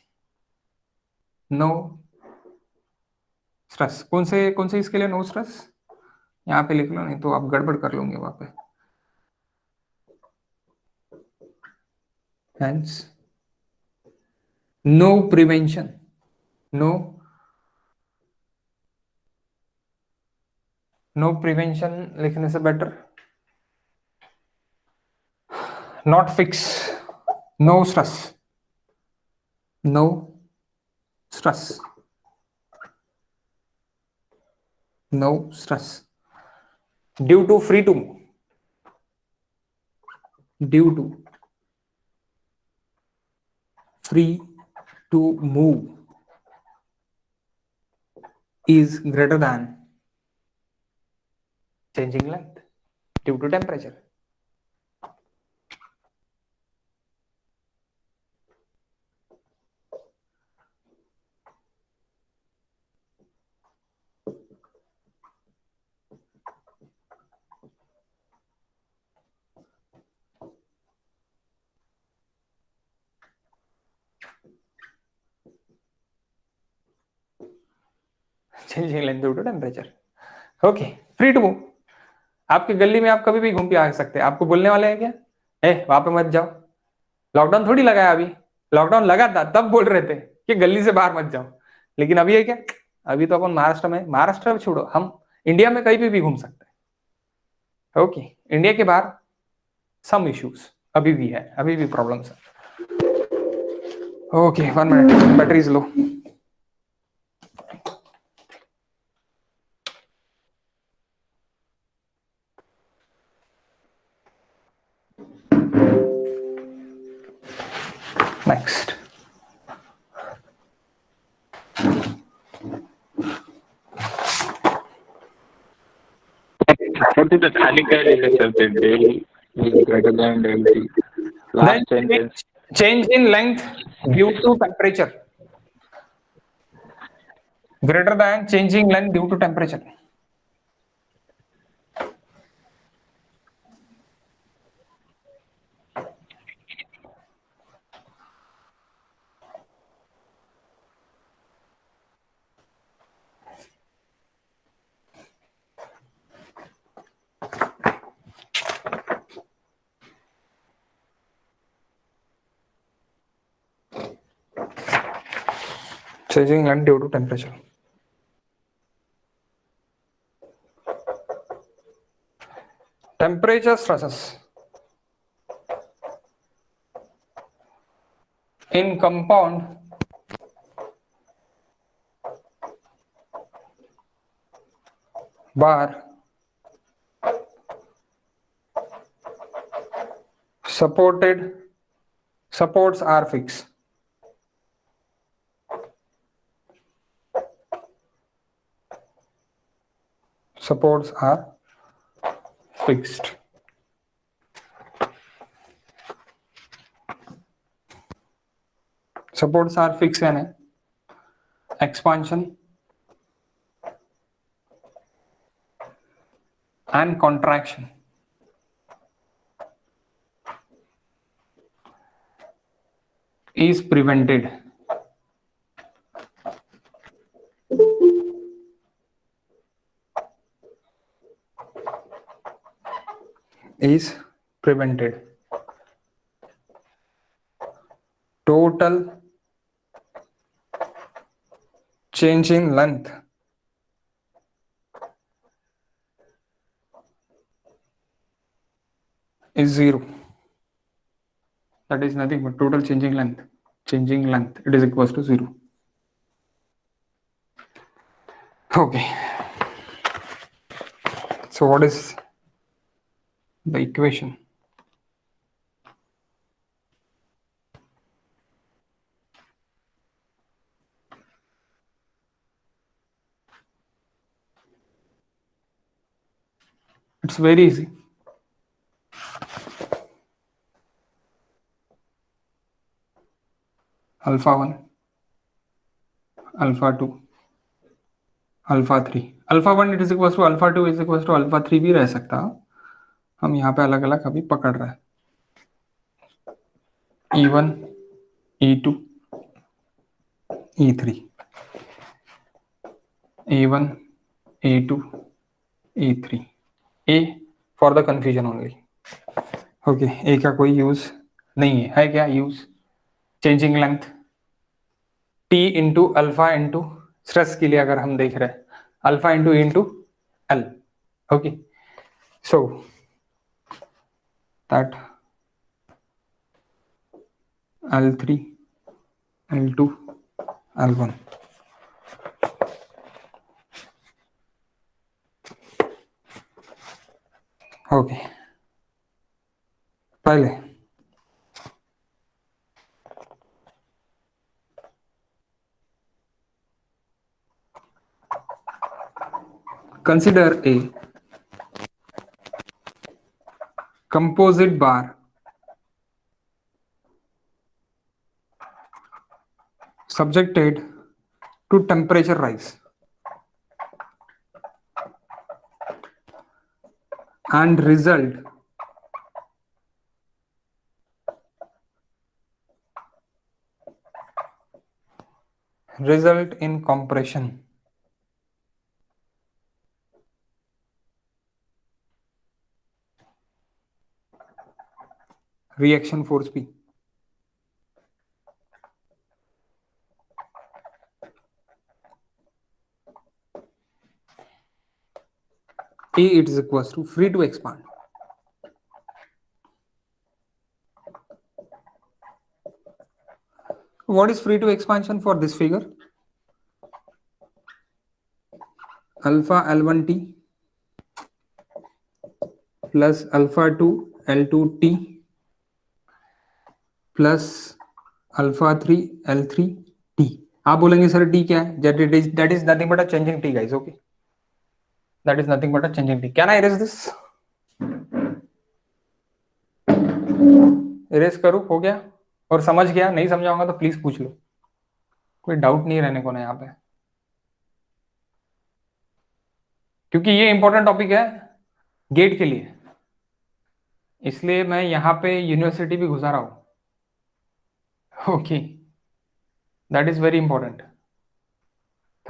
no stress. कौन से इसके लिए नो स्ट्रेस? यहां पे लिख लो, नहीं तो आप गड़बड़ कर लोगे वहां पे। Hence, no prevention, no prevention लिखने से better not fix, no stress, no stress, no stress due to free to move, due to free to move is greater than changing length due to temperature. Changing length due to temperature. Okay, free to move. आपकी गली में आप कभी भी घूम के आ सकते हैं। आपको बोलने वाले हैं क्या, वहां पे मत जाओ? लॉकडाउन थोड़ी लगाया, अभी लॉकडाउन लगा था तब बोल रहे थे कि गली से बाहर मत जाओ, लेकिन अभी है क्या? अभी तो अपन महाराष्ट्र में छोड़ो, हम इंडिया में कहीं भी घूम सकते हैं। ओके, इंडिया के बाहर सम इश्यूज अभी भी है, अभी भी प्रॉब्लम्स है। Okay, 1 minute, battery is low. Next, तिथे खाली काय लिहिलं सर ते del greater than del T last sentence change in length due to temperature greater than changing length due to temperature. changing length due to temperature. Temperature stresses in compound bar supports are fixed. Supports are fixed. Supports are fixed यानी expansion and contraction is prevented. Is prevented. Total change in length is 0. That is nothing but total changing length. Changing length, it is equals to 0. Okay. So what is the equation? It's very easy. Alpha 1, alpha 2, alpha 3. Alpha 1 it is equals to alpha 2 is equals to alpha 3 भी रह सकता, हम यहाँ पे अलग अलग अभी पकड़ रहे हैं. E1, E2, E3, E1, E2, E3. A for the confusion only. Okay, A का कोई यूज नहीं है क्या use? Changing length T into alpha into stress के लिए अगर हम देख रहे हैं alpha into L. Okay, so that L3, L2, L1. Okay, पहले consider a composite bar subjected to temperature rise and result in compression. Reaction force P. E it is equals to free to expand. What is free to expansion for this figure? Alpha L1T plus alpha 2 L2T plus alpha 3 L3T. आप बोलेंगे sir T क्या है? That is nothing but a changing T, guys. Okay, that is nothing but a changing T. Can I erase this? Erase करूं? हो गया? और समझ गया? नहीं समझाऊंगा तो प्लीज पूछ लो, कोई डाउट नहीं रहने को ना यहाँ पे, क्योंकि ये इंपॉर्टेंट टॉपिक है गेट के लिए, इसलिए मैं यहाँ पे यूनिवर्सिटी भी घुसा रहा हूं. Okay, that is very important.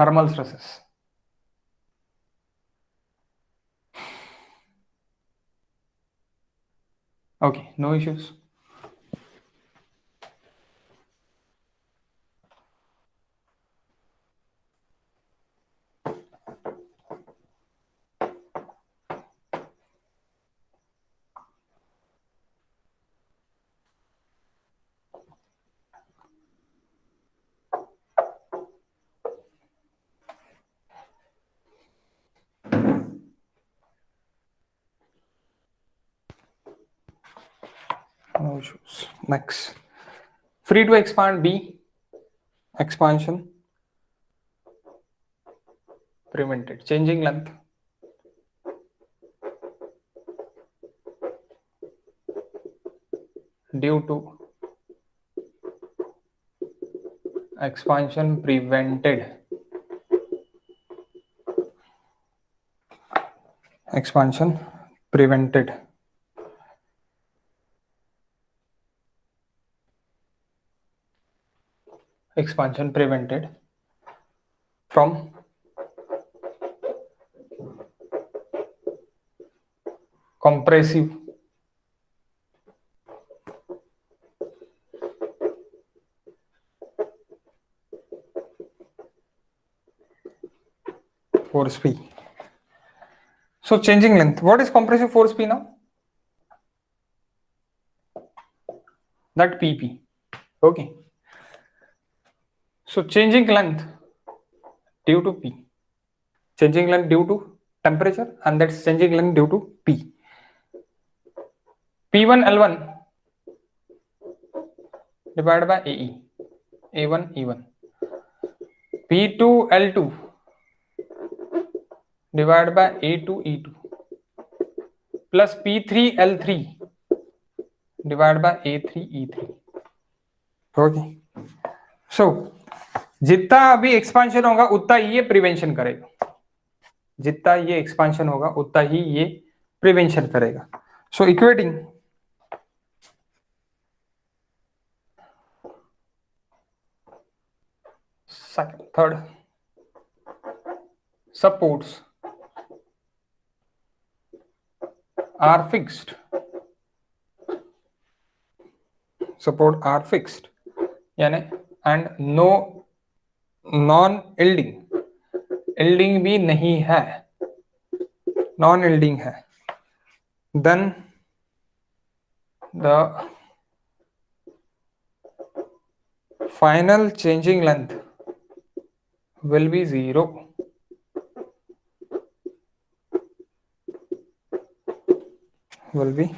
Thermal stresses. Okay, no issues. No issues. Next, free to expand B, expansion prevented. Changing length, due to expansion prevented. Expansion prevented. Expansion prevented from compressive force P. So changing length. What is compressive force P now? That PP. Okay. So changing length due to P. Changing length due to temperature, and that's changing length due to P. P1 L1 divided by AE. A1 E1. P2 L2 divided by A2 E2 plus P3 L3 divided by A3 E3. Okay. So जितना अभी expansion होगा उतना ही ये prevention करेगा. जितना ये expansion होगा उतना ही ये प्रिवेंशन करेगा. सो equating second, third, supports are fixed. Support are fixed. यानी and no non yielding. Yielding भी नहीं है. Non yielding है. Then the final changing length will be 0. Will be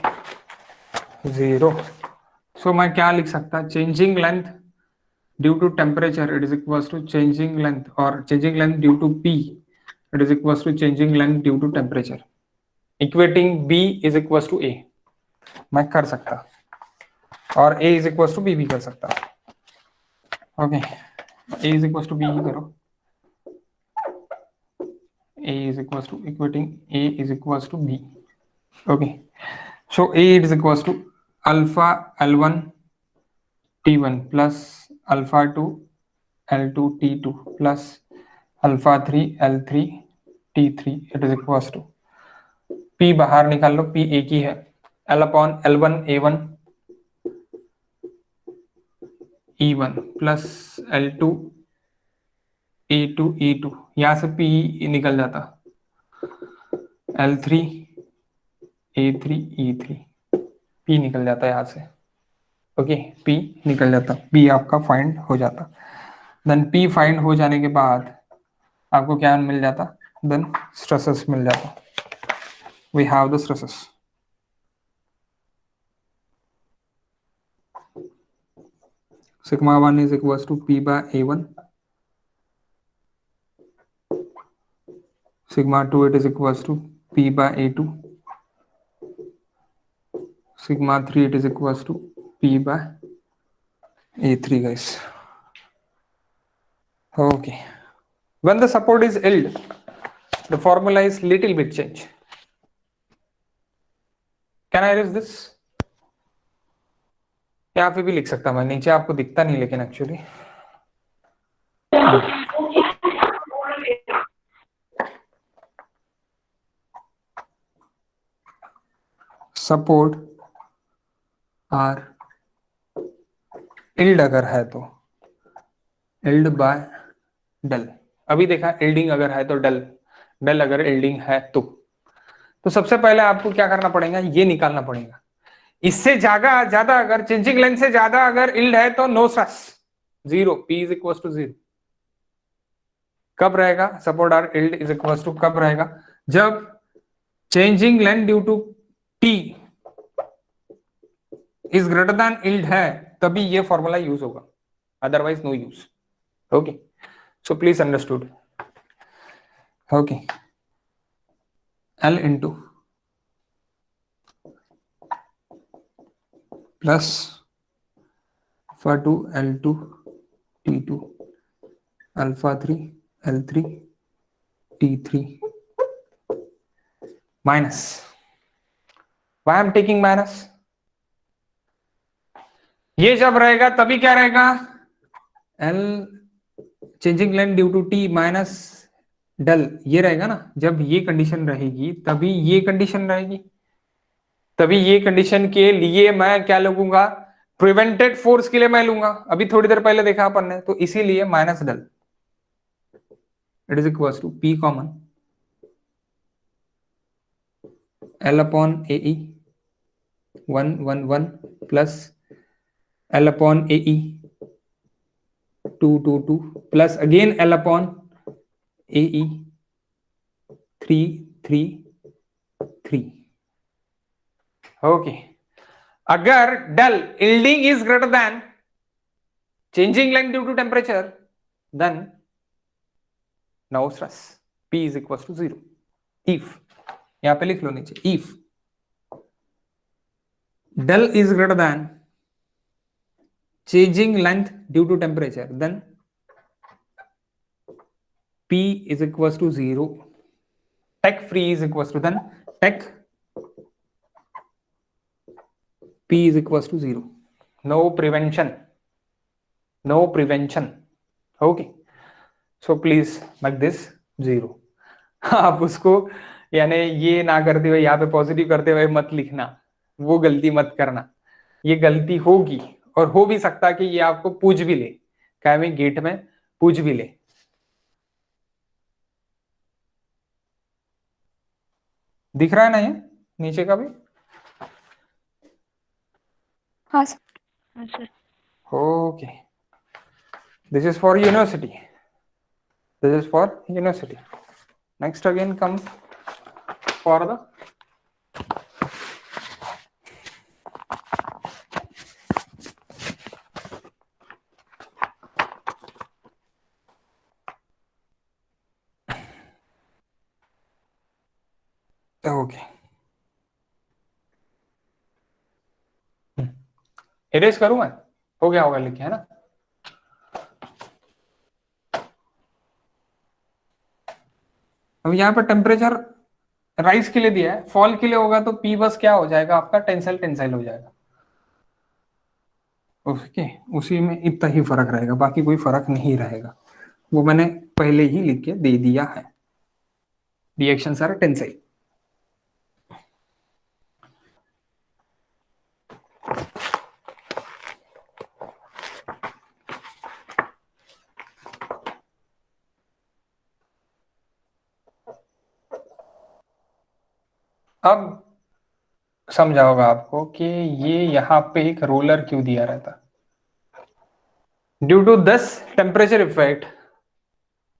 0. So मैं क्या लिख सकता? Changing length due to temperature, it is equals to changing length, or changing length due to P, it is equals to changing length due to temperature. Equating B is equals to A. मैं कर सकता, और A is equals to B भी कर सकता. Okay, A is equals to B ही करो. A is equals to equating A is equals to B. Okay, so A is equals to alpha L1 T1 plus alpha 2 L2 T2 plus alpha 3 L3 T3. It is equals to P बाहर निकाल लो, P एक ही है, L upon L1 A1 E1 plus L2 A2 E2. यहाँ से P निकल जाता, L3 A3 E3, P निकल जाता यहाँ से. ओके, P निकल जाता, P आपका फाइंड हो जाता. देन P फाइंड हो जाने के बाद आपको क्या मिल जाता? देन स्ट्रेसेस मिल जाता. We have the stresses. Sigma 1 is equals to P by A1. Sigma 2 it is equals to P by A2. Sigma 3 it is equals to P by A3, guys. Okay. When the support is yield, the formula is little bit change. Can I erase this? यहाँ पे भी लिख सकता मैं, नीचे आपको दिखता नहीं लेकिन एक्चुअली सपोर्ट आर इल्ड अगर है तो इल्ड बाय डल. अभी देखा इल्डिंग अगर है तो डल, डल अगर इल्डिंग है तो सबसे पहले आपको क्या करना पड़ेगा? ये निकालना पड़ेगा. इससे ज्यादा अगर चेंजिंग लेंथ से ज्यादा अगर इल्ड है तो no stress, 0. P is equal to 0. कब रहेगा support are yield is equal to? कब रहेगा? जब changing length due to P is greater than yield है तभी ये फॉर्मूला यूज होगा, otherwise no use. Okay, so please understood. Okay, L into plus alpha 2 L2 T2 alpha 3 L3 T3 minus, why I'm taking minus? ये जब रहेगा तभी क्या रहेगा, L changing length due to T minus del, ये रहेगा ना। जब ये कंडीशन रहेगी तभी ये कंडीशन रहेगी, तभी ये कंडीशन के लिए मैं क्या लगूंगा, प्रिवेंटेड फोर्स के लिए मैं लूंगा। अभी थोड़ी देर पहले देखा अपन ने, तो इसीलिए minus del it is equal to P common L upon A E 1 1 1 plus L upon A E 2 2 2 plus again L upon A E 3 3 3। Okay, अगर del yielding is greater than changing length due to temperature, then no stress, P is equal to 0। If, यहां पे लिख लो नीचे, if del is greater than changing length due to temperature, then P is equals to 0, tech free is equals to, then tech P is equals to 0, no prevention, no prevention। okay, so please make this 0। आप उसको यानी ये ना करते हुए यहाँ पे positive करते हुए मत लिखना, वो गलती मत करना, ये गलती होगी और हो भी सकता कि ये आपको पूछ भी ले, क्या में गेट में पूछ भी ले। दिख रहा है ना ये नीचे का भी? हाँ सर। हाँ sir. Okay, this is for university, this is for university. Next again come for the okay, erase करूं मैं? हो गया होगा लिखे, है ना? अब यहाँ पर टेम्परेचर राइज के लिए दिया है, फॉल के लिए होगा तो पी बस क्या हो जाएगा आपका, टेंसाइल टेंसाइल हो जाएगा। ओके, उसी में इतना ही फर्क रहेगा, बाकी कोई फर्क नहीं रहेगा, वो मैंने पहले ही लिख के दे दिया है। रिएक्शन सारा टेंसाइल। अब समझा होगा आपको कि ये यहाँ पे एक रोलर क्यों दिया रहता। Due to this temperature effect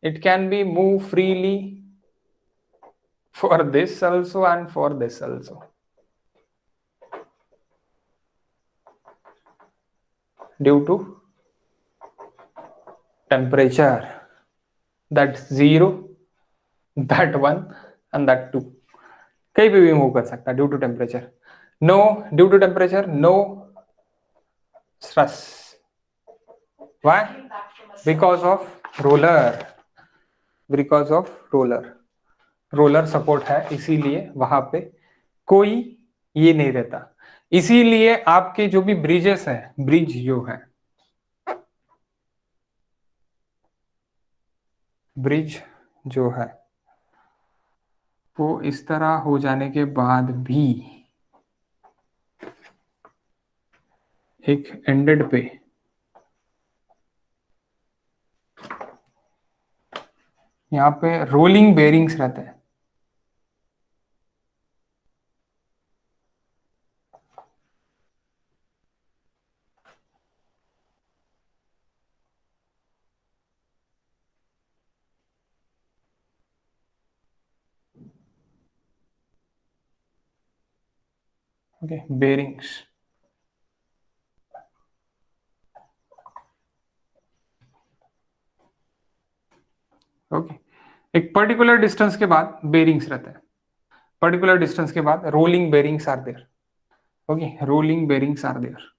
it can be moved freely for this also and for this also, due to temperature, that 0, that 1 and that 2 कहीं पे भी मूव कर सकता है due to temperature. No, due to temperature no stress, why? Because of roller, because of roller, roller support है, इसीलिए वहां पे कोई ये नहीं रहता। इसीलिए आपके जो भी ब्रिजेस है, ब्रिज जो है, ब्रिज जो है वो इस तरह हो जाने के बाद भी एक एंडेड पे यहाँ पे रोलिंग बेरिंग्स रहते हैं। ओके, बेरिंग्स ओके, एक पर्टिकुलर डिस्टेंस के बाद बेरिंग्स रहते हैं, पर्टिकुलर डिस्टेंस के बाद rolling bearings are there. Okay, rolling bearings are there,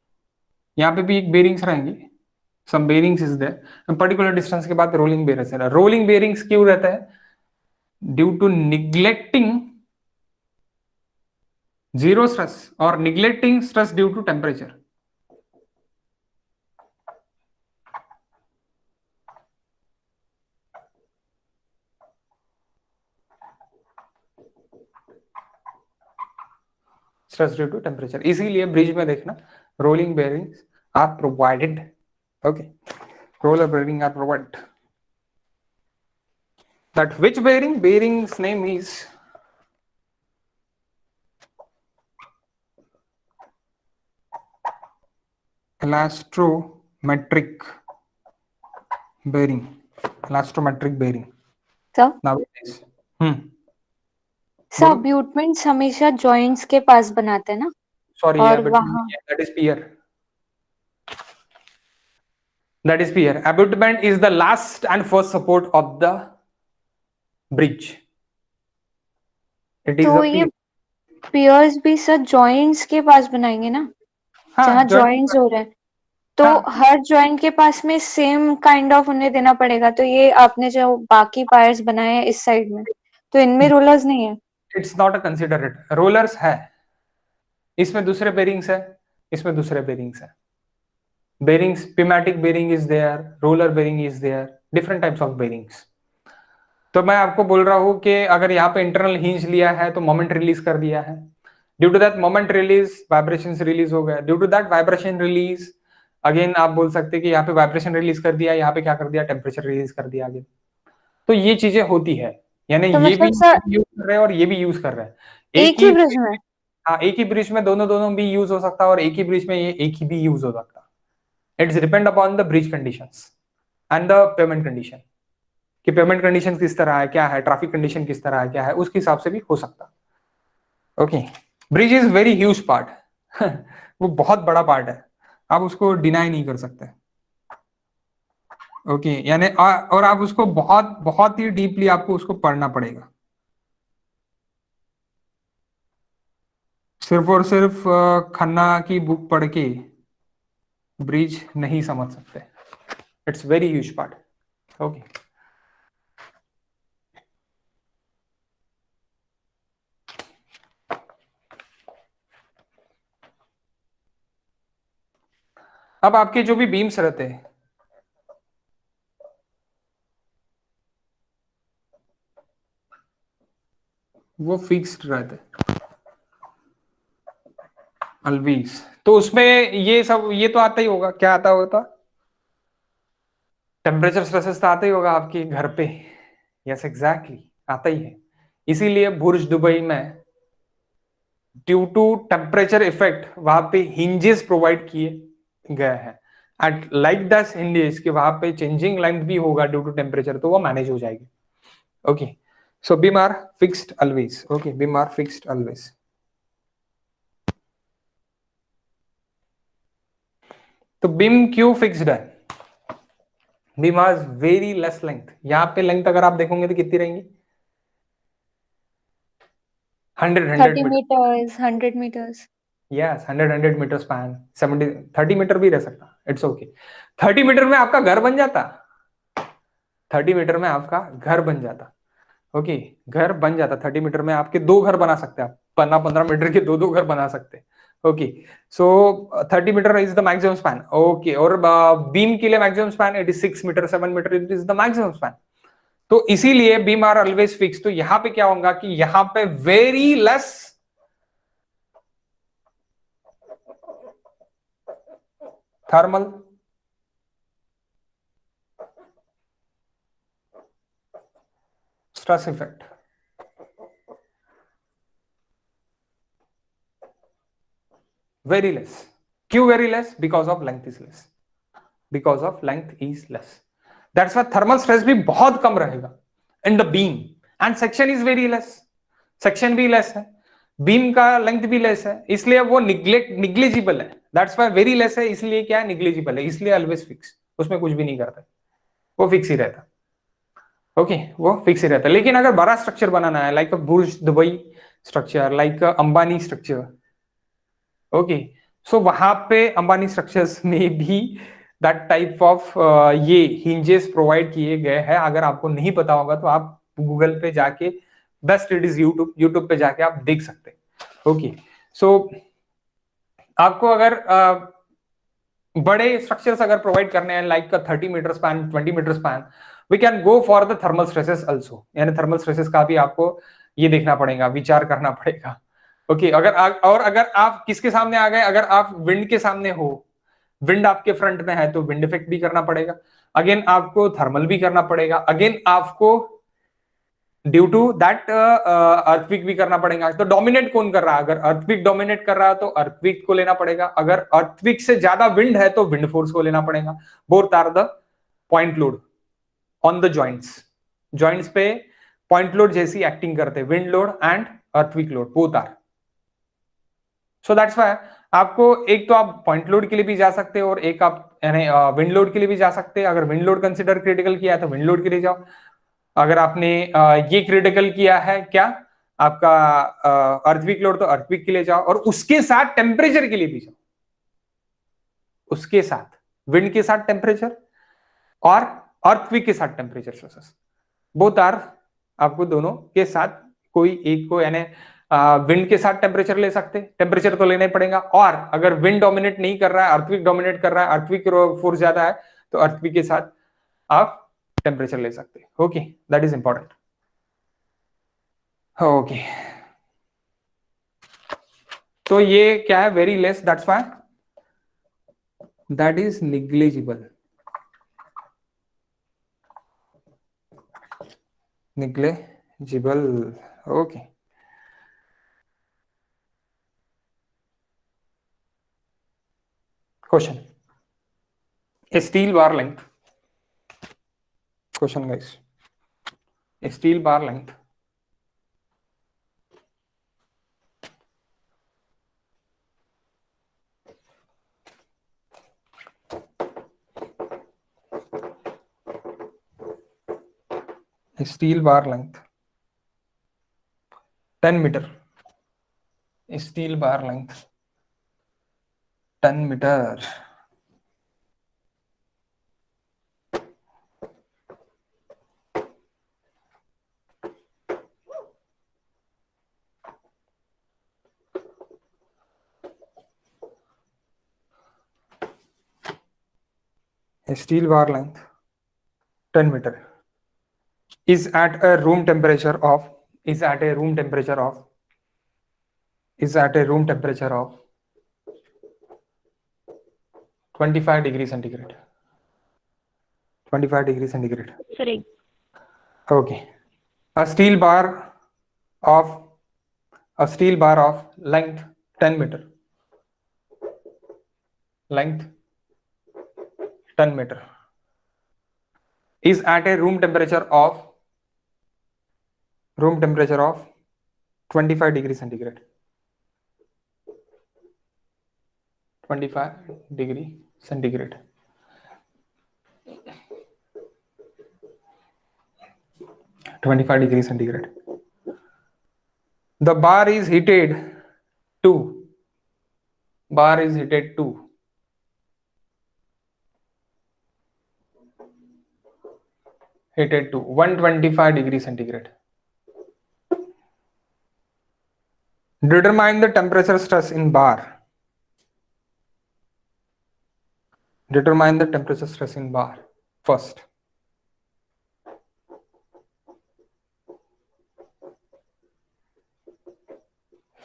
यहाँ पे भी एक बेरिंग्स रहेंगे, some bearings is there, particular distance के बाद रोलिंग बेरिंग्स। रोलिंग बेरिंग्स क्यों रहता है? Due to neglecting zero stress or neglecting stress due to temperature. Stress due to temperature, इसीलिए ब्रिज में देखना rolling bearings are provided. Okay, roller bearing are provided. That which bearing? Bearing's name is elastometric bearing. Elastometric bearing. Sir Nowadays. Sir बोलो। अब्यूटमेंट्स हमेशा joints के पास बनाते हैं ना, Sorry, और abutment वहाँ नहीं है, that is pier. That is pier. Abutment is the last and first support of the bridge. It is तो a ये pier. पियर्स भी सर जॉइंट्स के पास बनाएंगे ना, जहाँ हाँ, joint. जॉइंट्स हो रहे हैं, तो हाँ, हर जॉइंट के पास में सेम काइंड ऑफ उन्हें देना पड़ेगा। तो ये आपने जो बाकी पायर्स बनाए हैं इस साइड में, तो इनमें रोलर्स नहीं है? it's not a considerate. Rollers है, इसमें दूसरे बेरिंग्स है, इसमें दूसरे बेरिंग्स है। Bearings, pneumatic bearing is there, roller bearing is there, different types of bearings. तो मैं आपको बोल रहा हूं कि अगर यहाँ पे इंटरनल हिंज लिया है तो मोमेंट रिलीज कर दिया है, due to that moment release vibration release हो गया, due to that vibration release again आप बोल सकते हैं कि यहाँ पे वाइब्रेशन रिलीज कर दिया, यहाँ पे क्या कर दिया, टेम्परेचर रिलीज कर दिया अगेन। तो ये चीजें होती है, यानी तो ये भी मतलब सर यूज कर रहे हैं और ये भी यूज कर रहे हैं एक ही ब्रिज में? हाँ, एक ही ब्रिज में दोनों दोनों भी यूज हो सकता है और एक ही ब्रिज में ये एक ही भी यूज हो सकता है। It's depend upon the bridge conditions and the payment condition, कि पेमेंट कंडीशन किस तरह है, क्या है, ट्रैफिक कंडीशन किस तरह है, क्या है, उसके हिसाब से भी हो सकता। Okay, bridge is very huge part वो बहुत बड़ा पार्ट है, आप उसको डिनाई नहीं कर सकते। ओके, यानी और आप उसको बहुत बहुत ही डीपली आपको उसको पढ़ना पड़ेगा, सिर्फ और सिर्फ खन्ना की बुक पढ़ के ब्रिज नहीं समझ सकते। It's very huge part. Okay, अब आपके जो भी बीम्स रहते हैं वो फिक्स्ड रहते हैं ऑलवेज, तो उसमें ये सब ये तो आता ही होगा, क्या आता होता, टेम्परेचर स्ट्रेसेस तो आता ही होगा आपके घर पे। यस एग्जैक्टली, आता ही है। इसीलिए बुर्ज दुबई में ड्यू टू टेम्परेचर इफेक्ट वहां पे हिंजेस प्रोवाइड किए गए हैं एट लाइक दस हिंजेस के वहां पे चेंजिंग लेंथ भी होगा ड्यू टू टेम्परेचर, तो वो मैनेज हो जाएगी। Okay, so beam are fixed always. Okay, beam are fixed always. तो बीम क्यों फिक्स्ड है? Beam has very less length. यहाँ पे लेंथ अगर आप देखोगे तो कितनी रहेंगी, 100 meters, 100 meters? Yes, 100 meter span, 70 30 meter भी रह सकता, इट्स ओके। 30 मीटर में आपका घर बन जाता, 30 मीटर में आपका घर बन जाता। ओके, घर बन जाता 30 मीटर में, आपके दो घर बना सकते हैं आप, 15 मीटर के दो दो घर बना सकते हैं। Okay, so 30 meter is the maximum span. Okay, और बीम के लिए maximum span 86 meter, 7 meter is the maximum span. तो इसीलिए बीम आर ऑलवेज फिक्स। तो यहां पे क्या होगा कि यहां पे very less thermal stress effect, very less. क्यों very less? Because of length is less, because of length is less. That's why thermal stress भी बहुत कम रहेगा in the beam and section is very less. Section भी less है, beam का length भी less है, इसलिए वो निग्लेजिबल है। दैट्स व्हाई वेरी लेस है, इसलिए क्या है, निग्लेजिबल है, इसलिए ऑलवेज फिक्स, उसमें कुछ भी नहीं करता, वो फिक्स ही रहता। ओके वो फिक्स ही रहता है। लेकिन अगर बड़ा स्ट्रक्चर बनाना है like Burj Dubai structure, like Ambani structure, okay, so वहां पे अंबानी स्ट्रक्चर्स में भी दैट टाइप ऑफ ये हिंजेस प्रोवाइड किए गए हैं। अगर आपको नहीं पता होगा तो आप गूगल पे जाके, best it is YouTube, YouTube पे जाके आप देख सकते हैं। ओके, सो आपको अगर बड़े स्ट्रक्चर्स अगर प्रोवाइड करने हैं like 30 meter span, 20 meter span, we can go for the thermal stresses also. यानी थर्मल स्ट्रेसेस का भी आपको ये देखना पड़ेगा, विचार करना पड़ेगा। ओके, और अगर आप किसके सामने आ गए, अगर आप विंड के सामने हो, विंड आपके फ्रंट में है, तो विंड इफेक्ट भी करना पड़ेगा। अगेन आपको थर्मल भी करना पड़ेगा। अगेन आपको ड्यू टू दैट अर्थक्वेक भी करना पड़ेगा। तो डोमिनेट कौन कर रहा है? अगर अर्थक्वेक डोमिनेट कर रहा है तो अर्थक्वेक को लेना पड़ेगा। अगर अर्थक्वेक से ज्यादा विंड है तो विंड फोर्स को लेना पड़ेगा। Both are the point load on the joints. Joints पे पॉइंट लोड जैसी एक्टिंग करते हैं, wind load and earthquake load, both are. So that's why आपको एक तो आप पॉइंट लोड के लिए भी जा सकते हो और एक आप यानी विंड लोड के लिए भी जा सकते हैं। अगर विंड लोड कंसिडर क्रिटिकल किया है तो विंड लोड के लिए जाओ। अगर आपने ये क्रिटिकल किया है क्या आपका अर्थक्वेक लोड, तो अर्थक्वेक के लिए जाओ और उसके साथ टेम्परेचर के लिए भी जाओ। उसके साथ विंड के साथ टेम्परेचर और अर्थक्वेक के साथ टेम्परेचर स्ट्रेसेस, बोथ आर। आपको दोनों के साथ कोई एक को यानी विंड के साथ टेम्परेचर ले सकते, टेम्परेचर तो लेना ही पड़ेगा। और अगर विंड डोमिनेट नहीं कर रहा है, अर्थक्वेक डोमिनेट कर रहा है, अर्थक्वेक फोर्स ज्यादा है, तो अर्थक्वेक के साथ आप टेम्परेचर ले सकते। Okay, that is important. Okay, तो ये क्या है? Very less, that's why that is negligible. Negligible, okay. Question, a steel bar length, question guys, a steel bar length a steel bar length 10 meter, a steel bar length 10 meter a steel bar length 10 meter is at a room temperature of is at a room temperature of is at a room temperature of 25 degrees centigrade, 25 degrees centigrade. Sorry. Okay, a steel bar of length 10 meter, length 10 meter is at a room temperature of 25 degree centigrade, 25 degree centigrade. The bar is heated to 125 degree centigrade. Determine the temperature stress in bar. Determine the temperature stress in bar first.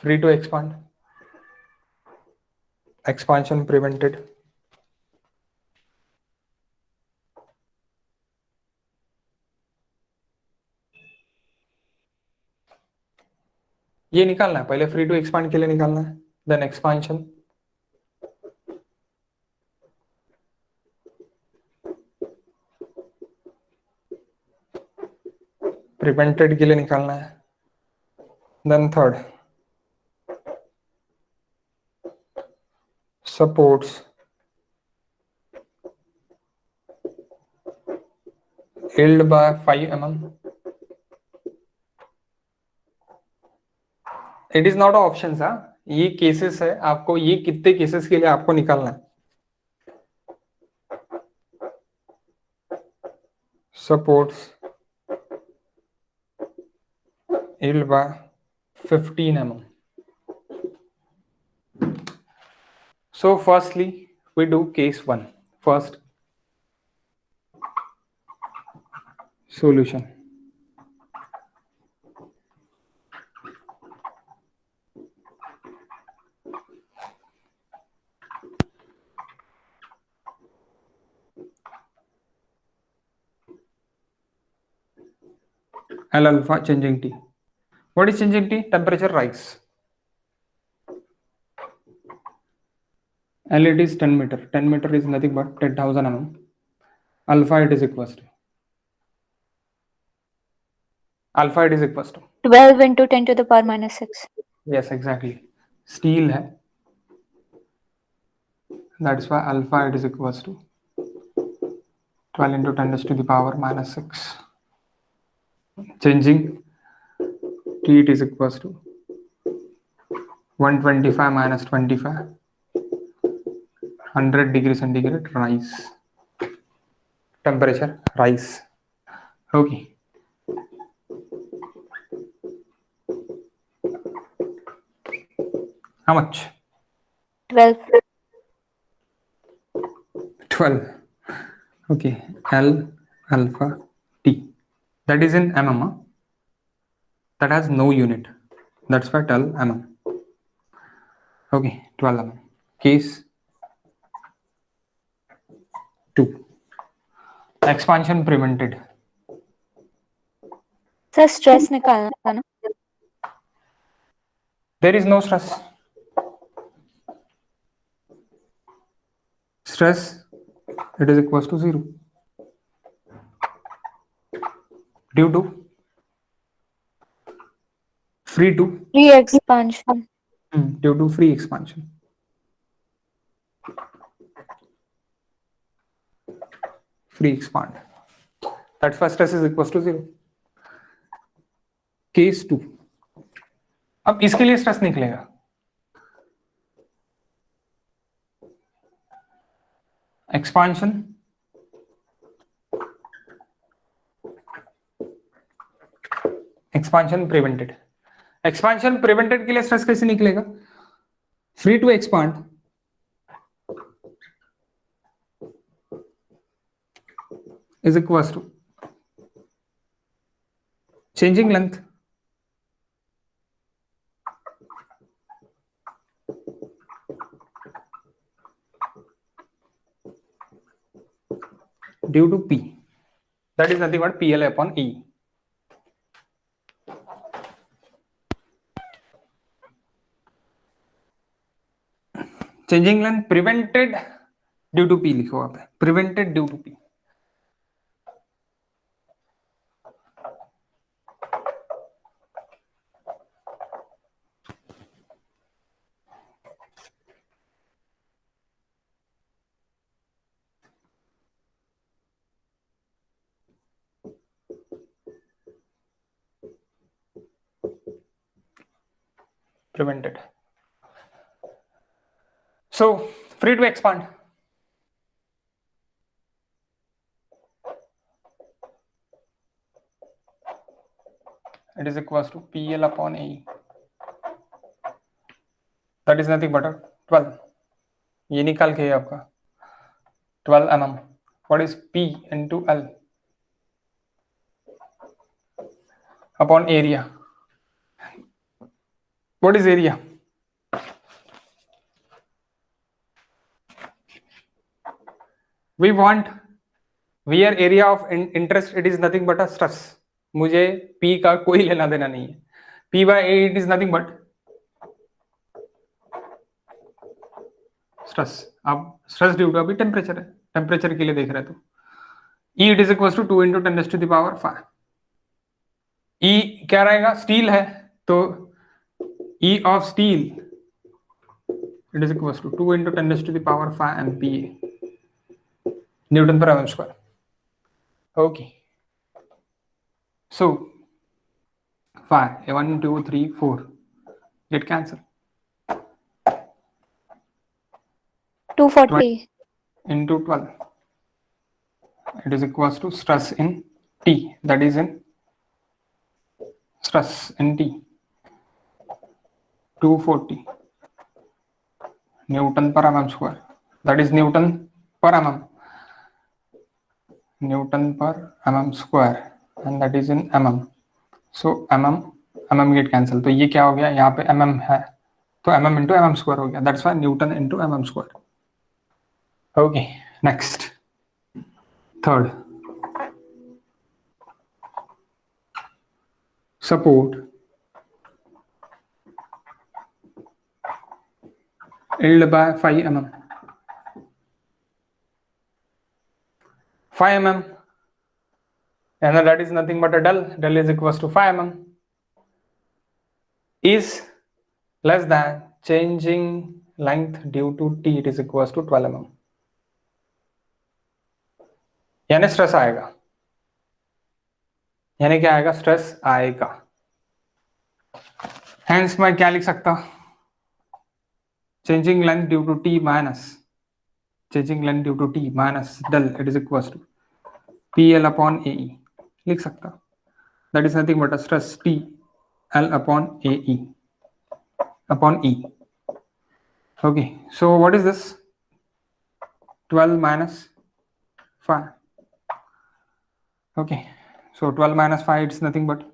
Free to expand. Expansion prevented. ये निकालना है पहले, free to expand के लिए निकालना है, then expansion, prevented के लिए निकालना है, then third supports yield by 5 mm. It is not option सा, ये केसेस है, आपको ये कितने केसेस के लिए आपको निकालना है. Supports yield by 15 mm. So firstly we do case 1 first. Solution. L alpha changing T. What is changing T? Temperature rise. L it is 10 meter. 10 meter is nothing but 10,000 mm. Alpha it is equals to. Alpha it is equals to. 12 into 10 to the power minus 6. Yes, exactly. Steel है. That's why alpha it is equals to 12 into 10 raised to the power minus 6. Changing T it is equals to 125 minus 25. 100 degree centigrade rise. Temperature rise. Okay. How much? 12. 12. Okay. L alpha T. That is in mm. Huh? That has no unit. That's why 12 mm. Okay. 12 mm. Case 2. Expansion prevented. Sir stress निकालना था ना. There is no stress. Stress it is equals to 0 due to free to Free expansion. due to free expansion. Free expand. That's why stress is equals to 0. Case 2. अब इसके लिए stress निकलेगा. Expansion prevented. Expansion prevented के लिए stress कैसे निकलेगा? Free to expand is equals to changing length due to P. That is nothing but PL upon E. Changing length prevented due to P लिखो आप. Prevented due to P. Prevented. So free to expand. It is equals to PL upon AE. That is nothing but 12. ये निकाल के है आपका 12 mm. What is P into L upon area? What is area? We want where area of interest it is nothing but a stress. मुझे P का कोई लेना देना नहीं है. P by A it is nothing but stress. अब stress due to अभी temperature है, टेम्परेचर के लिए देख रहे तो E it is equals to 2 into 10 raised to the power 5. E क्या रहेगा? स्टील है तो E of steel it is equals to 2 into 10 raised to the power 5 MPa newton पर mm square. Okay. So 5, 1, 2, 3, 4 get cancelled. 240. Into 12, it is equals to stress in T, that is in stress in T 240 Newton per mm square, that is Newton per mm square, and that is in mm. So mm get cancel, तो ये क्या हो गया, यहाँ पे mm है तो mm into mm square हो गया, that's why Newton into mm square. Okay, next, third, support held by 5 mm. 5 mm, and that is nothing but a del is equals to 5 mm, is less than changing length due to T, it is equals to 12 mm. यानी stress आएगा, यानी क्या आएगा, stress आएगा. Hence मैं क्या लिख सकता, changing length due to T minus changing length due to T minus del, it is equals to P L upon A E लिख सकता. That is nothing but a stress T L upon A E upon E. Okay, so what is this, 12 minus 5. Okay, so 12 minus 5, it's nothing but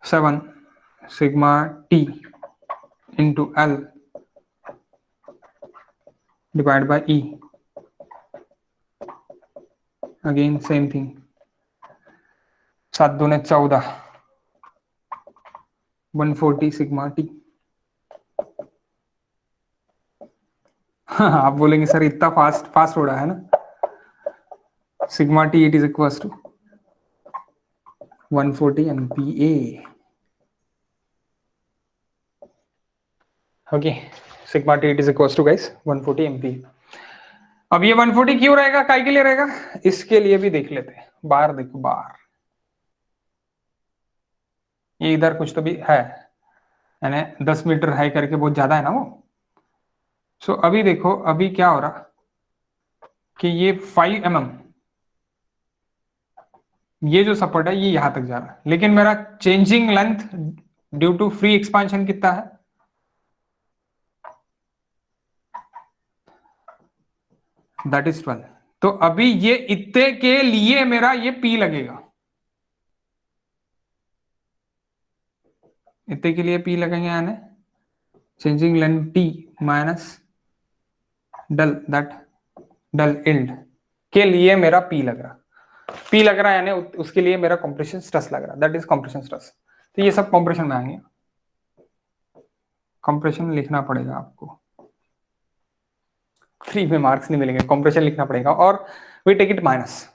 7 sigma T into L divided by E. Again same thing, 7 दूने 14, 140 sigma T. आप बोलेंगे sir इतना fast हो रहा है ना, sigma T it is equals to 140 MPa. Okay, sigma T it is equals to guys 140 MPa. अब ये 140 क्यों रहेगा, काय के लिए रहेगा, इसके लिए भी देख लेते हैं. बार देखो, बार ये इधर कुछ तो भी है, यानी 10 मीटर हाई करके बहुत ज्यादा है ना वो. सो अभी देखो, अभी क्या हो रहा कि ये 5 mm, ये जो सपोर्ट है ये यहां तक जा रहा है, लेकिन मेरा changing length due to free expansion कितना है, दैट इज 12. तो अभी ये इतने के लिए मेरा ये पी लगेगा, इतने के लिए पी लगेंगे, यानी changing length T minus del, that del yield के लिए मेरा पी लग रहा, पी लग रहा है, यानी उसके लिए मेरा कंप्रेशन स्ट्रेस लग रहा, दैट इज कंप्रेशन स्ट्रेस. तो ये सब कंप्रेशन में आएंगे, कंप्रेशन लिखना पड़ेगा आपको, फ्री में मार्क्स नहीं मिलेंगे, कंप्रेशन लिखना पड़ेगा. और we take it minus,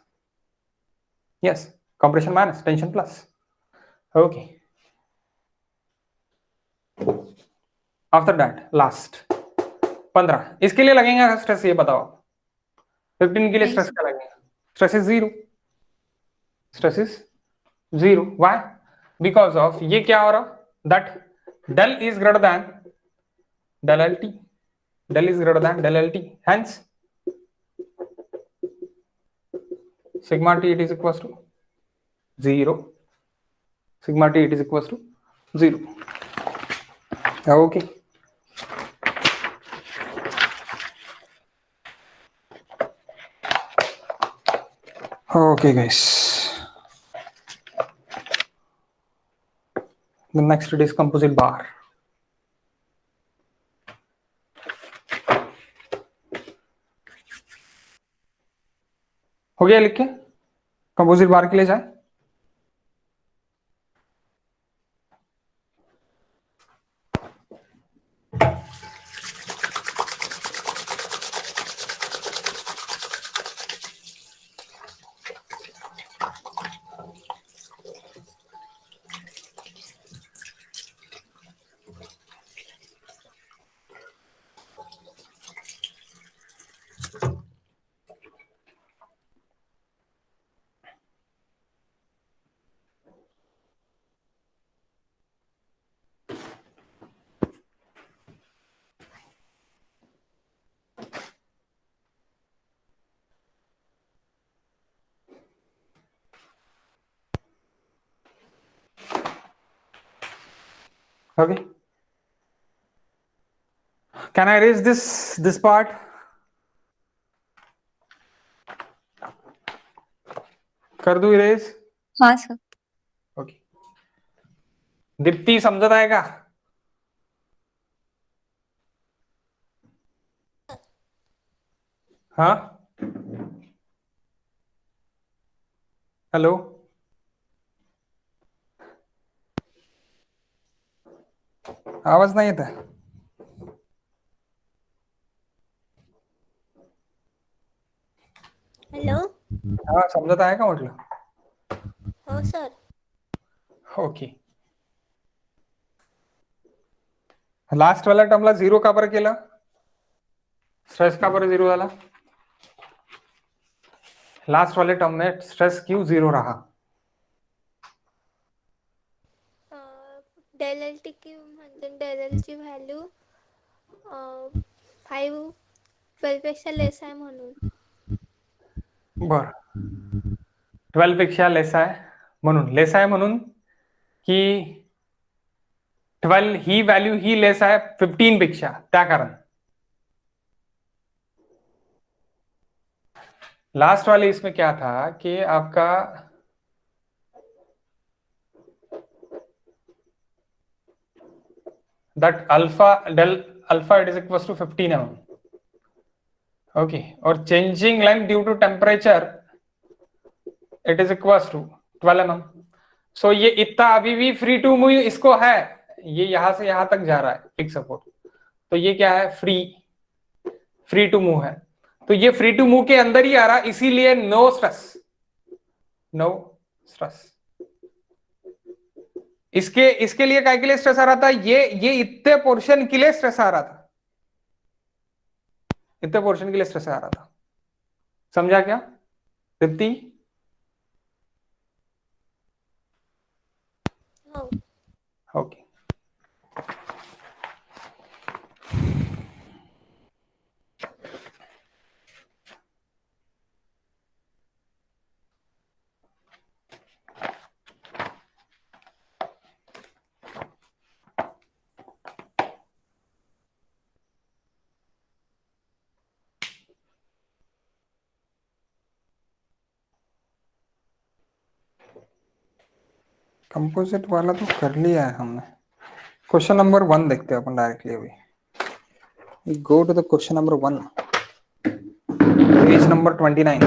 yes, compression minus tension plus. Okay, after that last 15 इसके लिए लगेंगे स्ट्रेस, ये बताओ. 15 के लिए स्ट्रेस क्या लगेगा, stress is 0, stress is 0. Why, because of ये क्या हो रहा, that del is greater than del L T, del is greater than del L T, hence sigma t it is equals to 0, sigma t it is equals to 0. Okay, okay guys, the next it is composite bar. हो गया लिख के, composite बार के लिए जाए. Okay, can I erase this part? कर दूं erase? हाँ सर। ओके, दीप्ति समझत आहे का? हाँ, हेलो, आवाज नाही येत आहे. हॅलो. हा, समजत आहे का म्हटलं? हो सर. ओके, लास्ट वाला टर्मला झिरो का बरं केलं? स्ट्रेस का बरं झिरो झाला? लास्ट वाले टर्म में स्ट्रेस क्यों जीरो रहा? डेल एल टी की म्हणजे डेल एल ची व्हॅल्यू 12 पेक्षा लेस आहे म्हणून. बर, 12 पेक्षा लेस आहे म्हणून. लेस आहे म्हणून की 12 ही व्हॅल्यू ही लेस आहे 15 पेक्षा, त्या कारण. लास्ट वाले इसमें क्या था कि आपका that alpha del alpha it is equals to 15 mm. Okay, और changing length due to temperature it is equals to 12 mm. So ये इतना अभी भी फ्री टू मूव इसको है, ये यहां से यहां तक जा रहा है फिक्स सपोर्ट, तो ये क्या है? फ्री टू मूव है, तो ये फ्री टू मूव के अंदर ही आ रहा, इसीलिए नो स्ट्रेस. इसके लिए काय के लिए स्ट्रेस आ रहा था? ये इतने पोर्शन के लिए स्ट्रेस आ रहा था, इतने पोर्शन के लिए स्ट्रेस आ रहा था. समझा क्या दीप्ति? हो. ओके, कंपोजिट वाला तो कर लिया है हमने. क्वेश्चन नंबर 1 देखते हैं अपन डायरेक्टली अभी. Go to the question number 1, page number 29.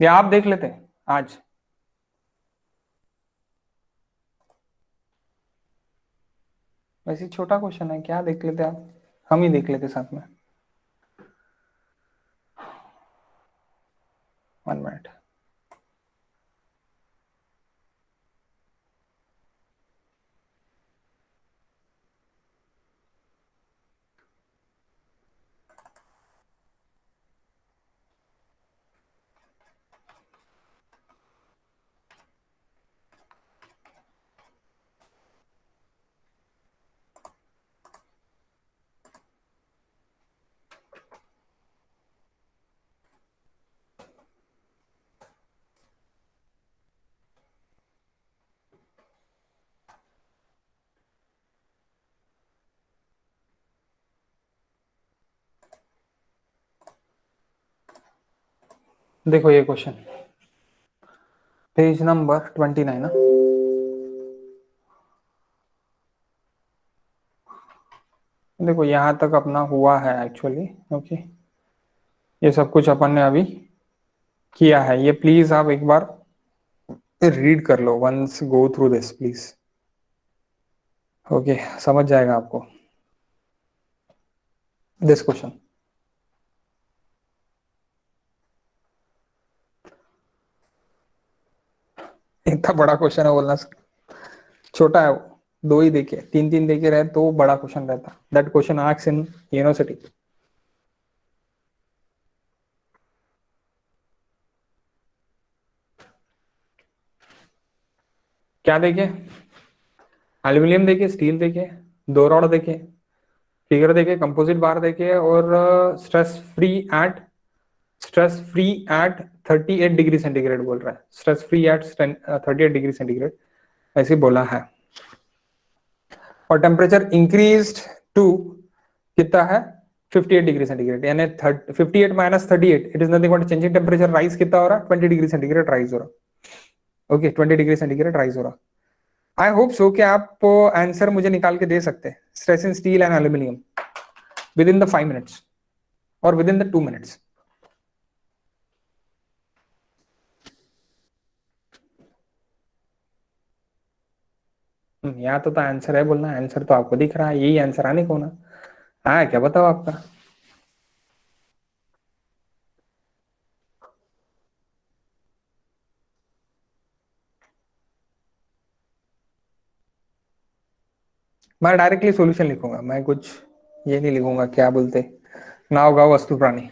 ये आप देख लेते हैं आज. वैसे छोटा क्वेश्चन है, क्या देख लेते आप? हम ही देख लेते साथ में. 1 मिनट. देखो ये क्वेश्चन पेज नंबर 29 ना. देखो यहां तक अपना हुआ है एक्चुअली. ओके, ये सब कुछ अपन ने अभी किया है. ये प्लीज आप एक बार रीड कर लो, once go through this please. Okay, समझ जाएगा आपको दिस क्वेश्चन. इतना बड़ा क्वेश्चन है बोलना, छोटा है वो. 2 ही देखे, 3 देखे रहे तो बड़ा क्वेश्चन रहता. That question asks in university. क्या देखे? एल्यूमिनियम देखे, स्टील देखे, 2 रॉड देखे, फिगर देखे, कंपोजिट बार देखे, और stress free at 38 degree centigrade बोल रहा है. Stress free at 38 degree centigrade. ऐसे बोला है। और टेम्परेचर इंक्रीज्ड टू कितना है 58 डिग्री सेंटीग्रेड, यानी 58 minus 38 it is nothing but changing temperature rise कितना हो रहा है 20 डिग्री सेंटीग्रेड राइज हो रहा। ओके 20 डिग्री सेंटीग्रेड राइज हो रहा। आई होप सो कि आप आंसर मुझे निकाल के दे सकते हैं। Stress in steel and aluminium with in the 5 minutes और विद इन द 2 मिनट्स। यहाँ तो आंसर है बोलना, आंसर तो आपको दिख रहा है, यही आंसर आने को ना। हाँ क्या बताओ आपका। मैं डायरेक्टली सॉल्यूशन लिखूंगा, मैं कुछ ये नहीं लिखूंगा क्या बोलते नाव गाँव वस्तु प्राणी।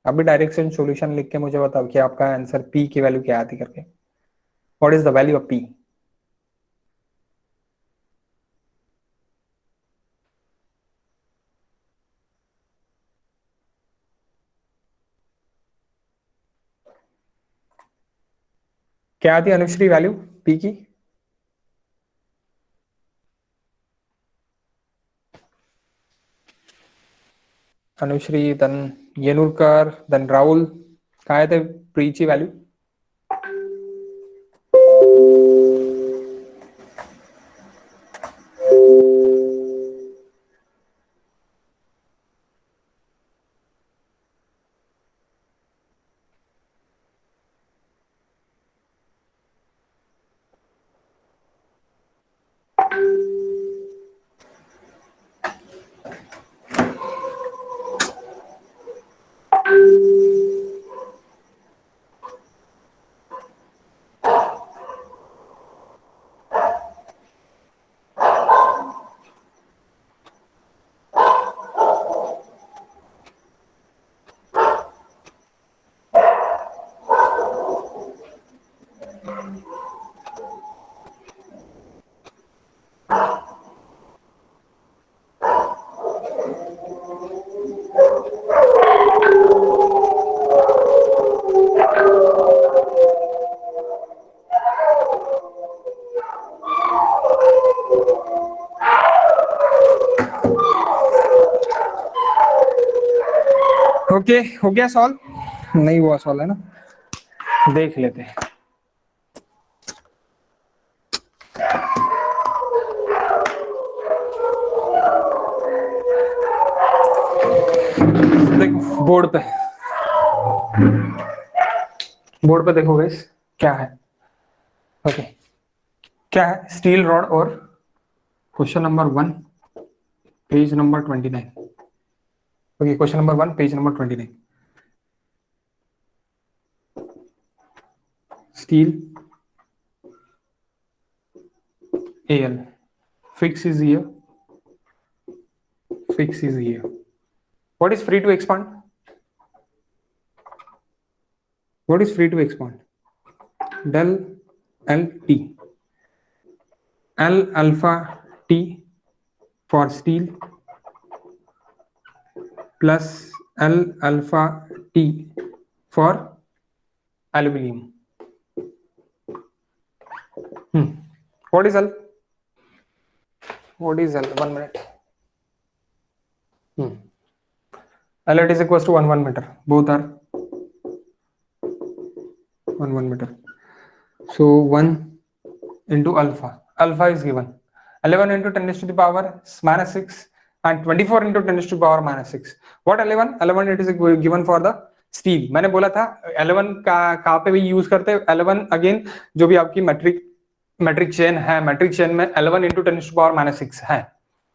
अभी डायरेक्शन सॉल्यूशन लिख के मुझे बताओ कि आपका आंसर पी की वैल्यू क्या आती करके। What is the value of P. क्या आती है अनुश्री वैल्यू पी की। अनुश्री धन येनुरकर धन राहुल काय थे पी ची वैल्यू। ओके हो गया सॉल्व, नहीं हुआ सॉल्व है ना, देख लेते हैं। देखो बोर्ड पे देखो गाइस क्या है। ओके क्या है स्टील रॉड और question number 1 page number 29। Okay question number 1 page number 29। Steel AL fix is here, fix is here. What is free to expand? What is free to expand? Del L T, L alpha T for steel plus L alpha T for aluminium. What is L? What is L? 1 minute. L is equals to 1 meter. Both are 1 meter. So 1 into alpha. Alpha is given 11 into 10 to the power minus 6 and 24 into 10 to the power minus 6. What 11? 11 it is given for the steel. मैंने बोला था 11 का कहाँ पे भी use करते हैं। 11 again जो भी आपकी मैट्रिक चेन है, मैट्रिक चेन में 11 into 10 to the power minus 6 है,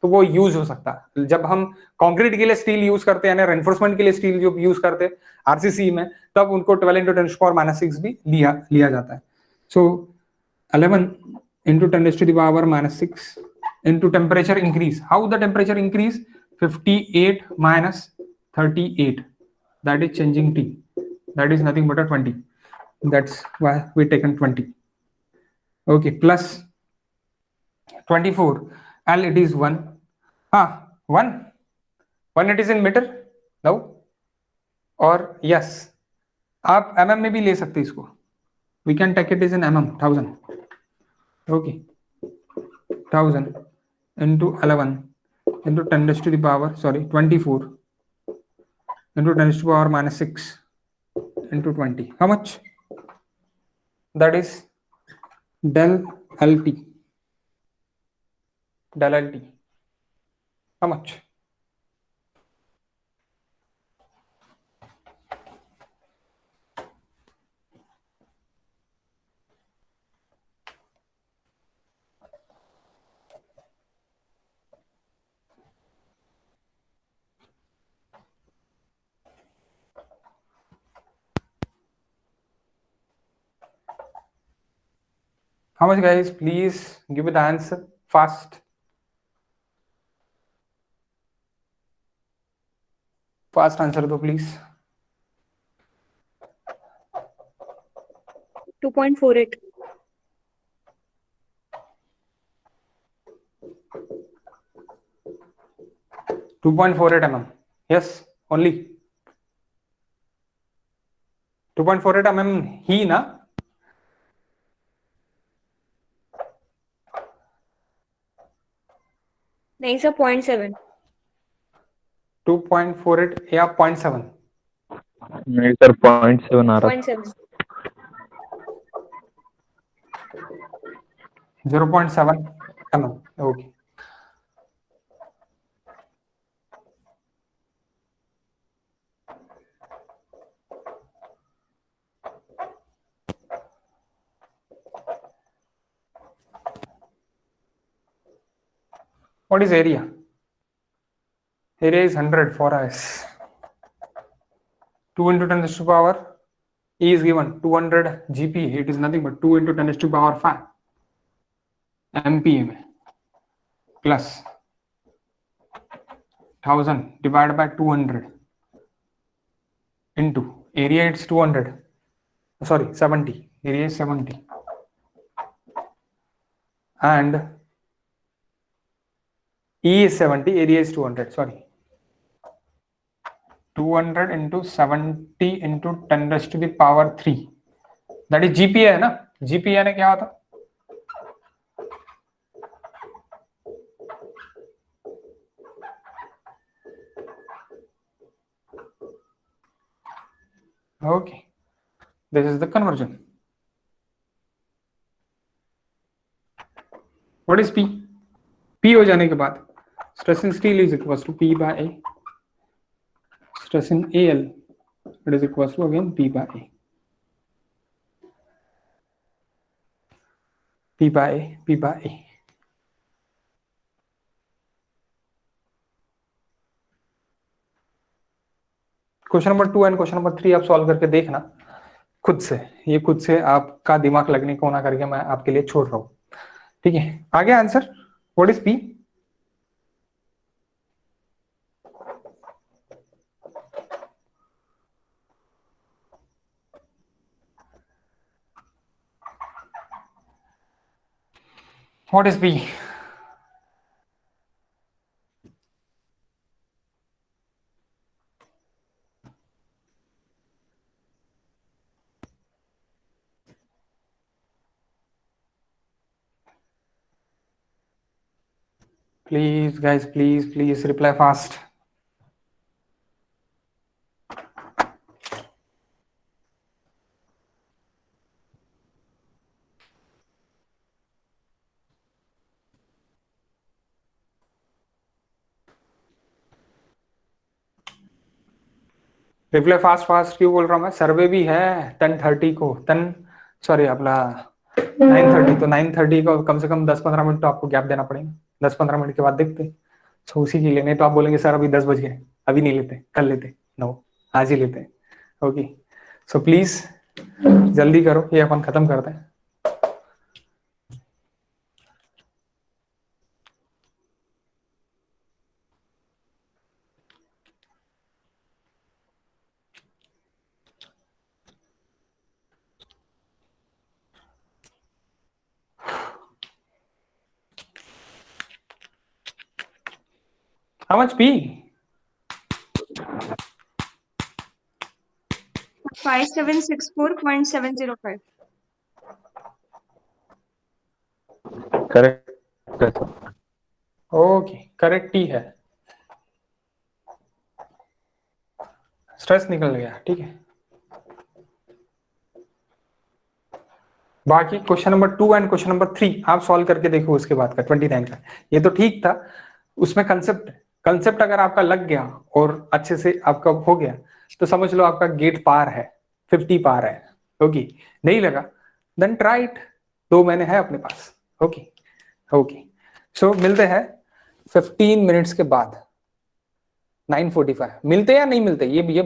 तो वो यूज हो सकता है। जब हम कंक्रीट के लिए स्टील यूज करते हैं, रेनफोर्समेंट के लिए स्टील जो यूज करते हैं आरसीसी में, तब उनको 12 into 10 to the power minus 6 भी लिया जाता है। सो 11 into 10 to the power minus 6 into temperature increase. How the temperature increase? 58 minus 38. That is changing T. That is nothing but a 20. That's why we taken 20. Okay, plus 24. L it is 1. 1 it is in meter. No. और yes, आप mm में भी ले सकते इसको। We can take it as in mm, 1000. Okay, 1000 into 11 into 10 raised to the power 24 into 10 raised to the power minus 6 into 20. How much? That is del LT. Del LT. How much? How much, guys? Please give me the answer fast. Fast answer though, please. 2.48. 2.48 mm. Yes, only 2.48 mm ही ना? नहीं sir 0.7. 2.48 या 0.7? नहीं sir 0.7 आ रहा 0.7. 0.7 mm. Okay. What is area? Area is 100 for us. 2 into 10 raised to power E is given 200 GP. It is nothing but 2 into 10 raised to power 5 MPa में plus 1000 divided by 200 into area. It's 200. Sorry, 70. Area is 70. And E is 70. Area is 200. Sorry. 200 into 70 into 10 raised to the power 3. That is GPA है ना? GPA ने क्या होता? Okay, this is the conversion. What is P? P हो जाने के बाद stress in steel is equals to P by A. Stress in AL, it is equals to again P by A. P by A, P by A. Question number 2 and question number 3 आप solve करके देखना खुद से. ये खुद से आपका दिमाग लगने को ना करके मैं आपके लिए छोड़ रहा हूं. ठीक है, आगे answer. What is P? What is B? Please, guys, please reply fast. Reply fast क्यों बोल रहा हूँ मैं? सर्वे भी है 10:30 को. सॉरी अपना 9:30. तो 9:30 को कम से कम 10-15 मिनट तो आपको गैप देना पड़ेगा. 10-15 मिनट के बाद देखते. सो उसी के लिए. नहीं तो आप बोलेंगे सर अभी 10 बज गए, अभी नहीं लेते, कल लेते. नो, आज ही लेते हैं. ओके, सो प्लीज जल्दी करो, ये अपन खत्म करते हैं. How much P? 5764.705. करेक्ट है सर। ओके, करेक्ट ही है, स्ट्रेस निकल गया, ठीक है। बाकी question number 2 and question number 3 आप सॉल्व करके देखो उसके बाद का 29 का। ये तो ठीक था, उसमें कंसेप्ट अगर आपका लग गया और अच्छे से आपका हो गया तो समझ लो आपका गेट पार है, 50 पार है। ओके, नहीं लगा देन ट्राई इट, 2 महीने है अपने पास। ओके ओके, सो मिलते हैं 15 मिनट्स के बाद, 9:45 मिलते या नहीं मिलते ये